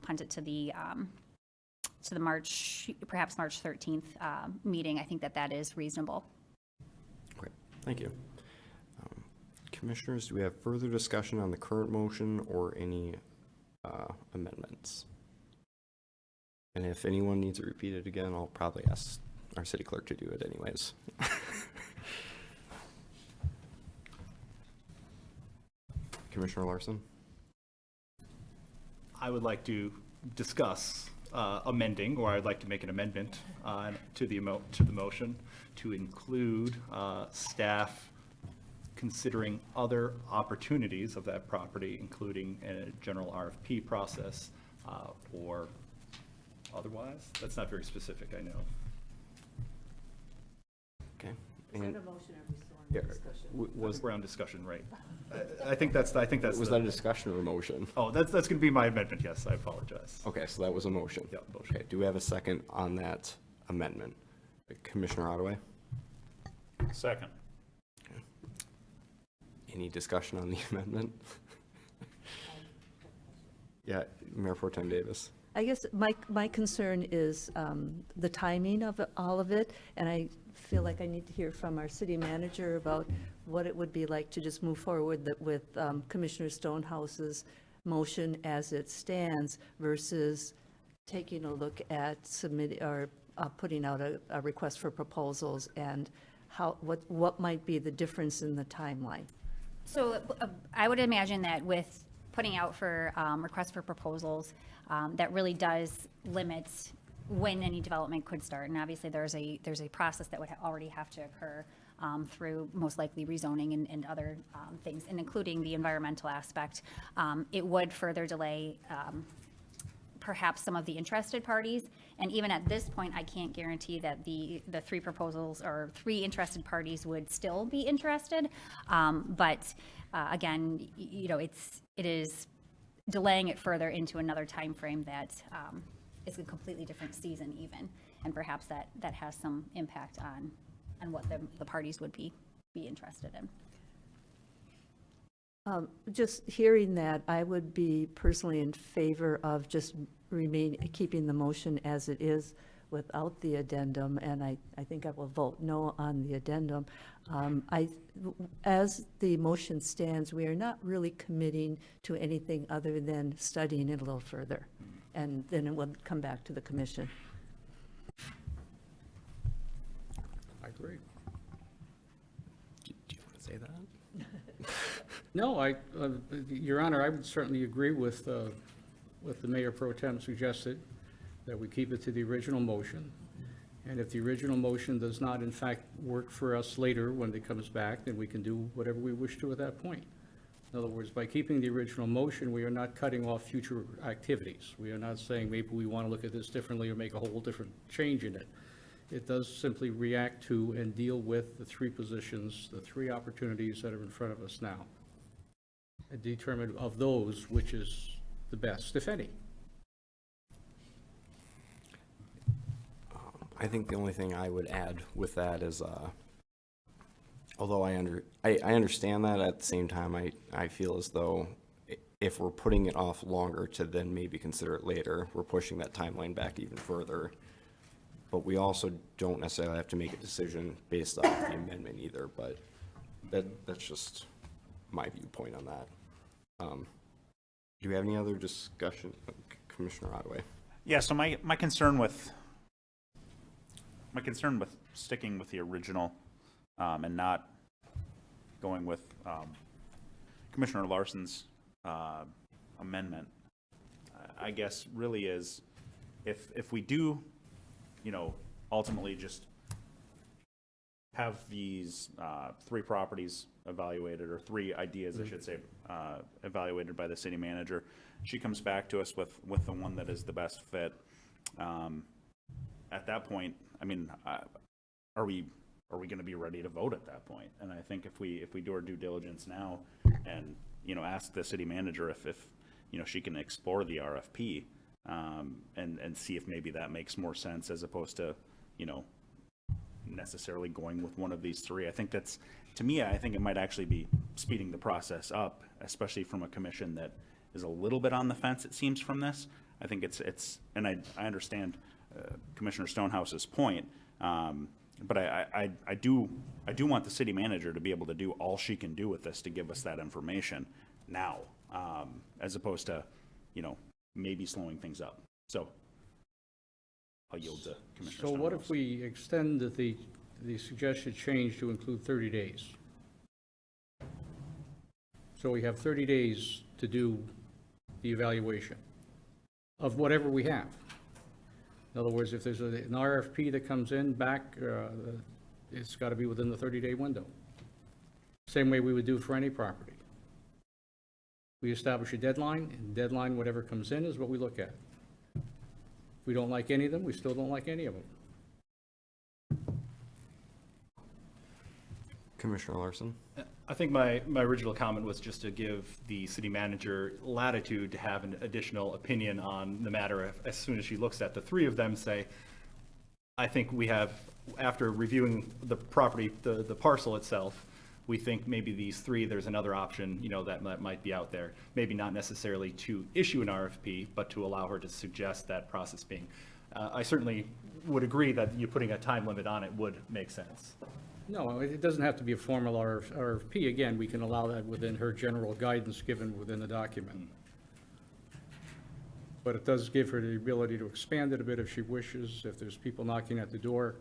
punt it to the March, perhaps March 13th meeting, I think that is reasonable. Great, thank you. Commissioners, do we have further discussion on the current motion or any amendments? And if anyone needs it repeated again, I'll probably ask our city clerk to do it anyways. Commissioner Larson? I would like to discuss amending, or I'd like to make an amendment to the motion to include staff considering other opportunities of that property, including a general RFP process or otherwise. That's not very specific, I know. Okay. Is that a motion, or are we still on discussion? We're on discussion, right? I think that's. Was that a discussion or a motion? Oh, that's going to be my amendment. Yes, I apologize. Okay, so that was a motion. Yeah, motion. Okay, do we have a second on that amendment? Commissioner Ottaway? Second. Any discussion on the amendment? Yeah, Mayor Pro Tem Davis. I guess my concern is the timing of all of it, and I feel like I need to hear from our city manager about what it would be like to just move forward with Commissioner Stonehouse's motion as it stands versus taking a look at submitting or putting out a request for proposals and what might be the difference in the timeline. So I would imagine that with putting out for requests for proposals, that really does limit when any development could start. And obviously, there's a process that would already have to occur through most likely rezoning and other things, and including the environmental aspect. It would further delay perhaps some of the interested parties. And even at this point, I can't guarantee that the three proposals or three interested parties would still be interested. But again, it is delaying it further into another time frame that is a completely different season even. And perhaps that has some impact on what the parties would be interested in. Just hearing that, I would be personally in favor of just keeping the motion as it is without the addendum, and I think I will vote no on the addendum. As the motion stands, we are not really committing to anything other than studying it a little further, and then it will come back to the commission. I agree. Do you want to say that? No, Your Honor, I would certainly agree with the Mayor Pro Tem suggested, that we keep it to the original motion. And if the original motion does not in fact work for us later when it comes back, then we can do whatever we wish to at that point. In other words, by keeping the original motion, we are not cutting off future activities. We are not saying maybe we want to look at this differently or make a whole different change in it. It does simply react to and deal with the three positions, the three opportunities that are in front of us now, and determine of those which is the best, if any. I think the only thing I would add with that is, although I understand that, at the same time, I feel as though if we're putting it off longer to then maybe consider it later, we're pushing that timeline back even further. But we also don't necessarily have to make a decision based off the amendment either, but that's just my viewpoint on that. Do we have any other discussion, Commissioner Ottaway? Yeah, so my concern with sticking with the original and not going with Commissioner Larson's amendment, I guess really is if we do, ultimately just have these three properties evaluated, or three ideas, I should say, evaluated by the city manager. She comes back to us with the one that is the best fit. At that point, I mean, are we going to be ready to vote at that point? And I think if we do our due diligence now and ask the city manager if she can explore the RFP and see if maybe that makes more sense as opposed to necessarily going with one of these three. I think that's, to me, I think it might actually be speeding the process up, especially from a commission that is a little bit on the fence, it seems, from this. I think it's and I understand Commissioner Stonehouse's point, but I do want the city manager to be able to do all she can do with this to give us that information now, as opposed to maybe slowing things up. So I'll yield to Commissioner So what Stonehouse. if we extend the suggested change to include 30 days? So we have 30 days to do the evaluation of whatever we have. In other words, if there's an RFP that comes in back, it's got to be within the 30-day window. Same way we would do for any property. We establish a deadline, and deadline, whatever comes in is what we look at. If we don't like any of them, we still don't like any of them. Commissioner Larson? I think my original comment was just to give the city manager latitude to have an additional opinion on the matter as soon as she looks at the three of them, say, I think we have, after reviewing the property, the parcel itself, we think maybe these three, there's another option, you know, that might be out there. Maybe not necessarily to issue an RFP, but to allow her to suggest that process being. I certainly would agree that you putting a time limit on it would make sense. No, it doesn't have to be a formal RFP. Again, we can allow that within her general guidance given within the document. But it does give her the ability to expand it a bit if she wishes, if there's people knocking at the door,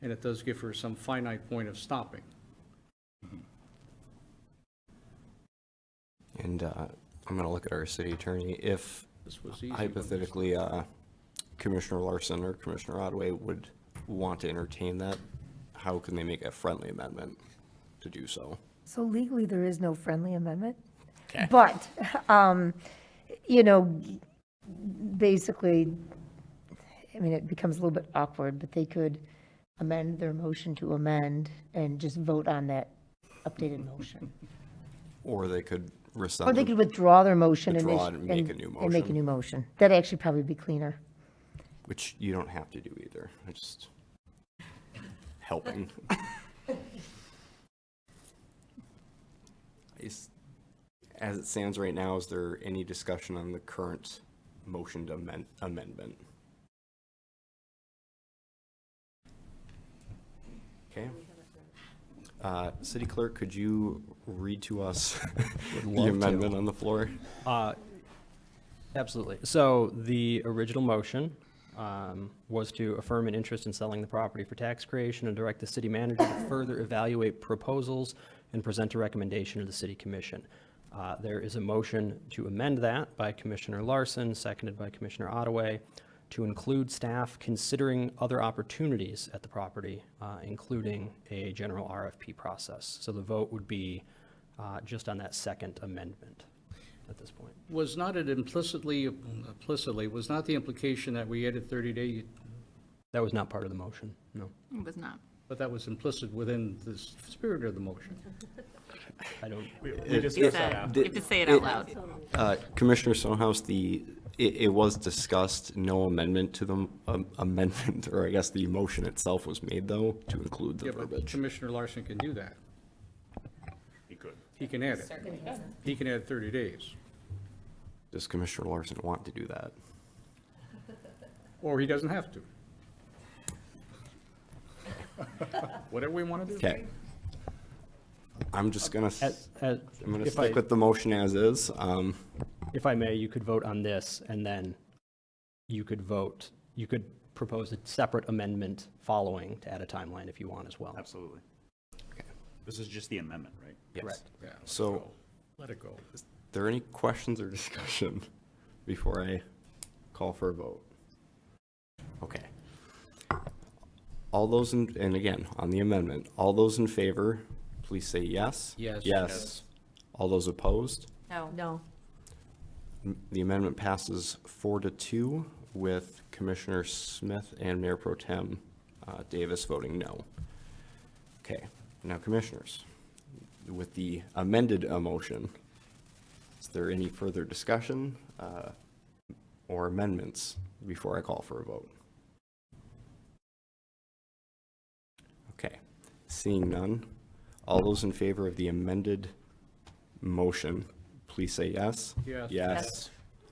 and it does give her some finite point of stopping. And I'm going to look at our city attorney. If This was easy. hypothetically Commissioner Larson or Commissioner Ottaway would want to entertain that, how can they make a friendly amendment to do so? So legally, there is no friendly amendment. Okay. But, you know, basically, I mean, it becomes a little bit awkward, but they could amend their motion to amend and just vote on that updated motion. Or they could rescind. Or they could withdraw their motion and Withdraw it and make a new and make a motion. new motion. That'd actually probably be cleaner. Which you don't have to do either. I just helping. As it stands right now, is there any discussion on the current motion to amendment? Okay. City Clerk, could you read to us the love to. amendment on the floor? Absolutely. So the original motion was to affirm an interest in selling the property for tax creation and direct the city manager to further evaluate proposals and present a recommendation to the city commission. There is a motion to amend that by Commissioner Larson, seconded by Commissioner Ottaway, to include staff considering other opportunities at the property, including a general RFP process. So the vote would be just on that second amendment at this point. Was not it implicitly, was not the implication that we added 30-day, That was not part of the motion, no. It was not. but that was implicit within the spirit of the motion? I don't, We You discussed that said, after. you have to say it out loud. Commissioner Stonehouse, it was discussed, no amendment to the amendment, or I guess the motion itself was made, though, to include the Yeah, but verbiage. Commissioner Larson can do that. He could. He can add it. He can add 30 days. Does Commissioner Larson want to do that? Or he doesn't have to. Whatever we want to do. Okay. I'm just gonna, I'm gonna if stick with the motion as is. If I may, you could vote on this, and then you could vote, you could propose a separate amendment following to add a timeline if you want as well. Absolutely. This is just the amendment, right? Yes. Correct. Yeah, let it So- go. Let it go. Is there any questions or discussion before I call for a vote? Okay. All those in, and again, on the amendment, all those in favor, please say yes. Yes. Yes. All those opposed? No. No. The amendment passes 4-2 with Commissioner Smith and Mayor Pro Tem Davis voting no. Okay, now commissioners, with the amended motion, is there any further discussion or amendments before I call for a vote? Okay, seeing none, all those in favor of the amended motion, please say yes. Yes. Yes.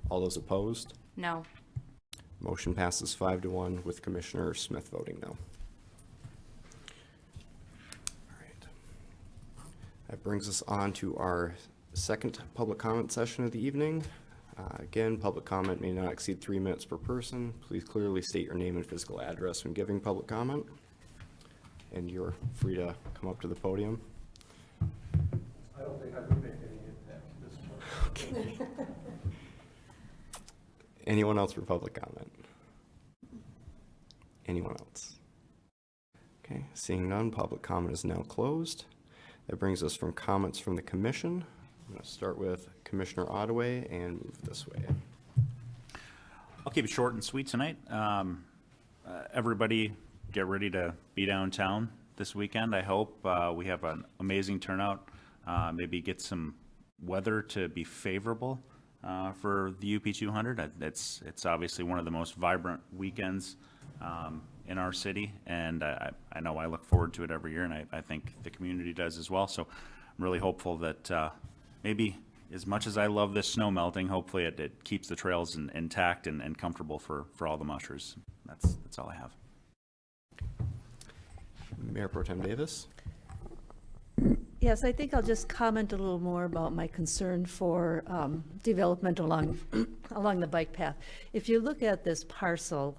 All those opposed? No. Motion passes 5-1 with Commissioner Smith voting no. All right. That brings us on to our second public comment session of the evening. Again, public comment may not exceed 3 minutes per person. Please clearly state your name and physical address when giving public comment. And you're free to come up to the podium. I don't think I would make any impact at this point. Okay. Anyone else for public comment? Anyone else? Okay, seeing none, public comment is now closed. That brings us from comments from the commission. I'm going to start with Commissioner Ottaway and move this way. I'll keep it short and sweet tonight. Everybody get ready to be downtown this weekend, I hope. We have an amazing turnout. Maybe get some weather to be favorable for the UP 200. It's obviously one of the most vibrant weekends in our city, and I know I look forward to it every year, and I think the community does as well. So I'm really hopeful that maybe as much as I love this snow melting, hopefully it keeps the trails intact and comfortable for all the mushers. That's all I have. Mayor Pro Tem Davis? Yes, I think I'll just comment a little more about my concern for development along, along the bike path. If you look at this parcel,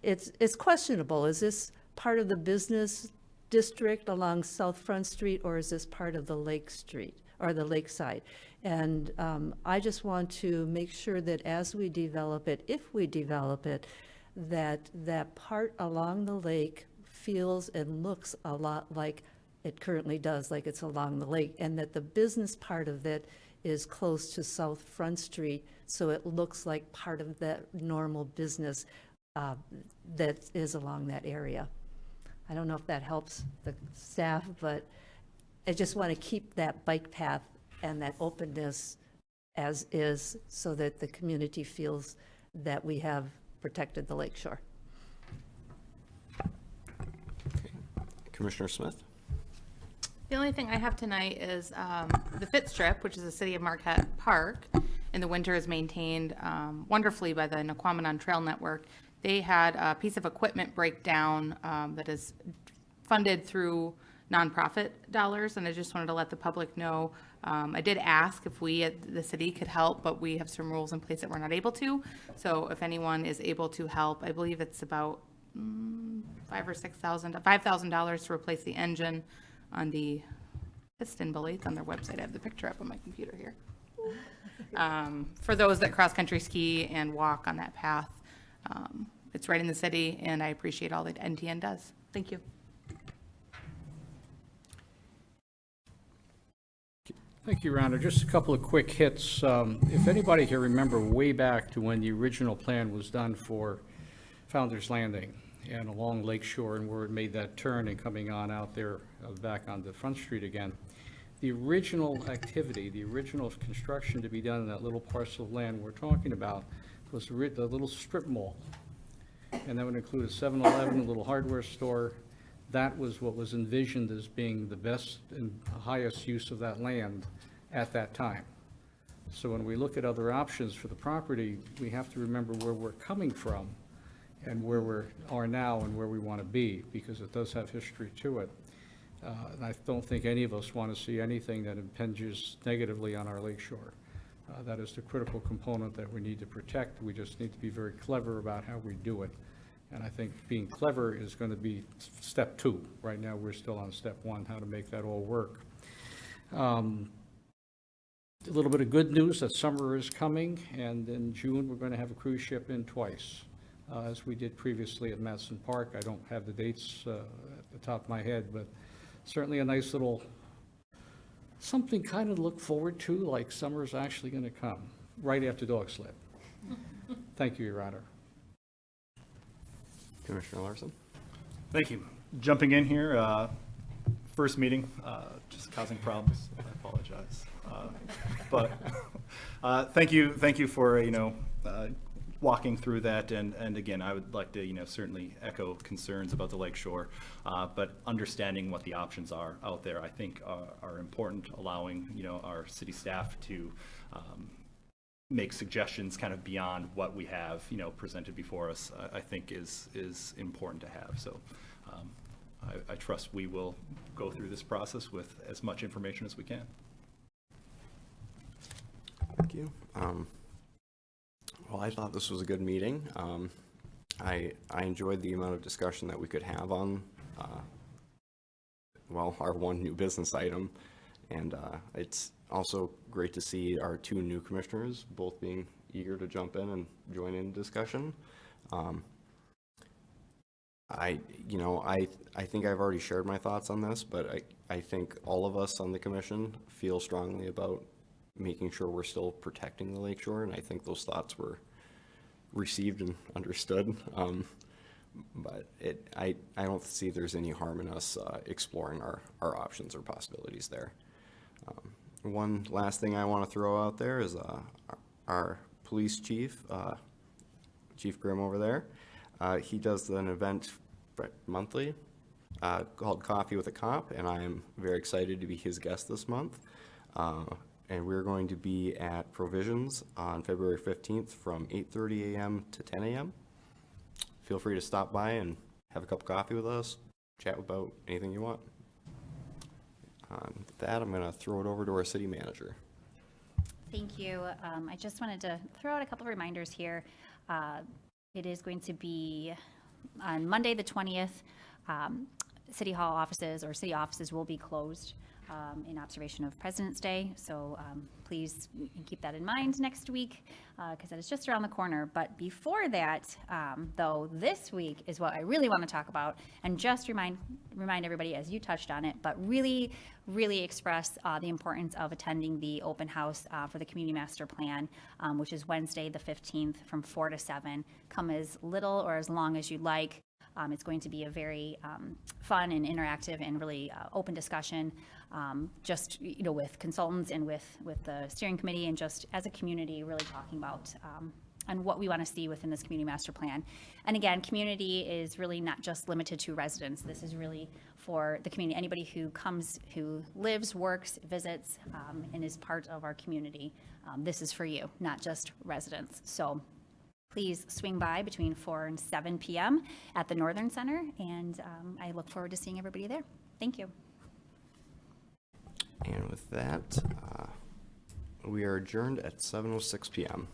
it's questionable. Is this part of the business district along South Front Street, or is this part of the Lake Street or the lakeside? And I just want to make sure that as we develop it, if we develop it, that that part along the lake feels and looks a lot like it currently does, like it's along the lake, and that the business part of it is close to South Front Street, so it looks like part of that normal business that is along that area. I don't know if that helps the staff, but I just want to keep that bike path and that openness as is, so that the community feels that we have protected the lakeshore. Commissioner Smith? The only thing I have tonight is the Fit Strip, which is a City of Marquette park. In the winter is maintained wonderfully by the Naquamanon Trail Network. They had a piece of equipment breakdown that is funded through nonprofit dollars, and I just wanted to let the public know. I did ask if we at the city could help, but we have some rules in place that we're not able to. So if anyone is able to help, I believe it's about $5,000 to replace the engine on the piston belly. It's on their website. I have the picture up on my computer here. For those that cross-country ski and walk on that path, it's right in the city, and I appreciate all that NTN does. Thank you. Thank you, Rhonda. Just a couple of quick hits. If anybody can remember way back to when the original plan was done for Founder's Landing and along Lake Shore, and where it made that turn and coming on out there back onto Front Street again, the original activity, the original construction to be done in that little parcel of land we're talking about was the little strip mall. And that would include a 7-Eleven, a little hardware store. That was what was envisioned as being the best and highest use of that land at that time. So when we look at other options for the property, we have to remember where we're coming from and where we are now and where we want to be, because it does have history to it. And I don't think any of us want to see anything that impinges negatively on our lakeshore. That is the critical component that we need to protect. We just need to be very clever about how we do it. And I think being clever is going to be step 2. Right now, we're still on step 1, how to make that all work. A little bit of good news that summer is coming, and in June, we're going to have a cruise ship in twice, as we did previously at Madison Park. I don't have the dates at the top of my head, but certainly a nice little something kind of to look forward to, like summer's actually going to come, right after Dog Sled. Thank you, Your Honor. Commissioner Larson? Thank you. Jumping in here, first meeting, just causing problems. I apologize. But thank you for, walking through that. And again, I would like to, certainly echo concerns about the lake shore, but understanding what the options are out there, I think are important, allowing, our city staff to make suggestions kind of beyond what we have, presented before us, I think is important to have. So I trust we will go through this process with as much information as we can. Thank you. Well, I thought this was a good meeting. I enjoyed the amount of discussion that we could have on, our one new business item. And it's also great to see our 2 new commissioners both being eager to jump in and join in discussion. I think I've already shared my thoughts on this, but I think all of us on the commission feel strongly about making sure we're still protecting the lakeshore, and I think those thoughts were received and understood. But I don't see there's any harm in us exploring our options or possibilities there. One last thing I want to throw out there is our police chief, Chief Grimm over there. He does an event monthly called Coffee with a Cop, and I'm very excited to be his guest this month. And we're going to be at Provisions on February 15th from 8:30 a.m. to 10 a.m. Feel free to stop by and have a cup of coffee with us, chat about anything you want. With that, I'm going to throw it over to our city manager. Thank you. I just wanted to throw out a couple of reminders here. It is going to be on Monday, the 20th. City Hall offices or city offices will be closed in observation of President's Day. So please keep that in mind next week because that is just around the corner. But before that, though, this week is what I really want to talk about and just remind everybody, as you touched on it, but really express the importance of attending the open house for the Community Master Plan, which is Wednesday, the 15th from 4 to 7. Come as little or as long as you'd like. It's going to be a very fun and interactive and really open discussion, just with consultants and with the steering committee and just as a community really talking about and what we want to see within this community master plan. And again, community is really not just limited to residents. This is really for the community, anybody who comes, who lives, works, visits, and is part of our community. This is for you, not just residents. So please swing by between 4 and 7 p.m. at the Northern Center, and I look forward to seeing everybody there. Thank you. And with that, we are adjourned at 7:06 p.m.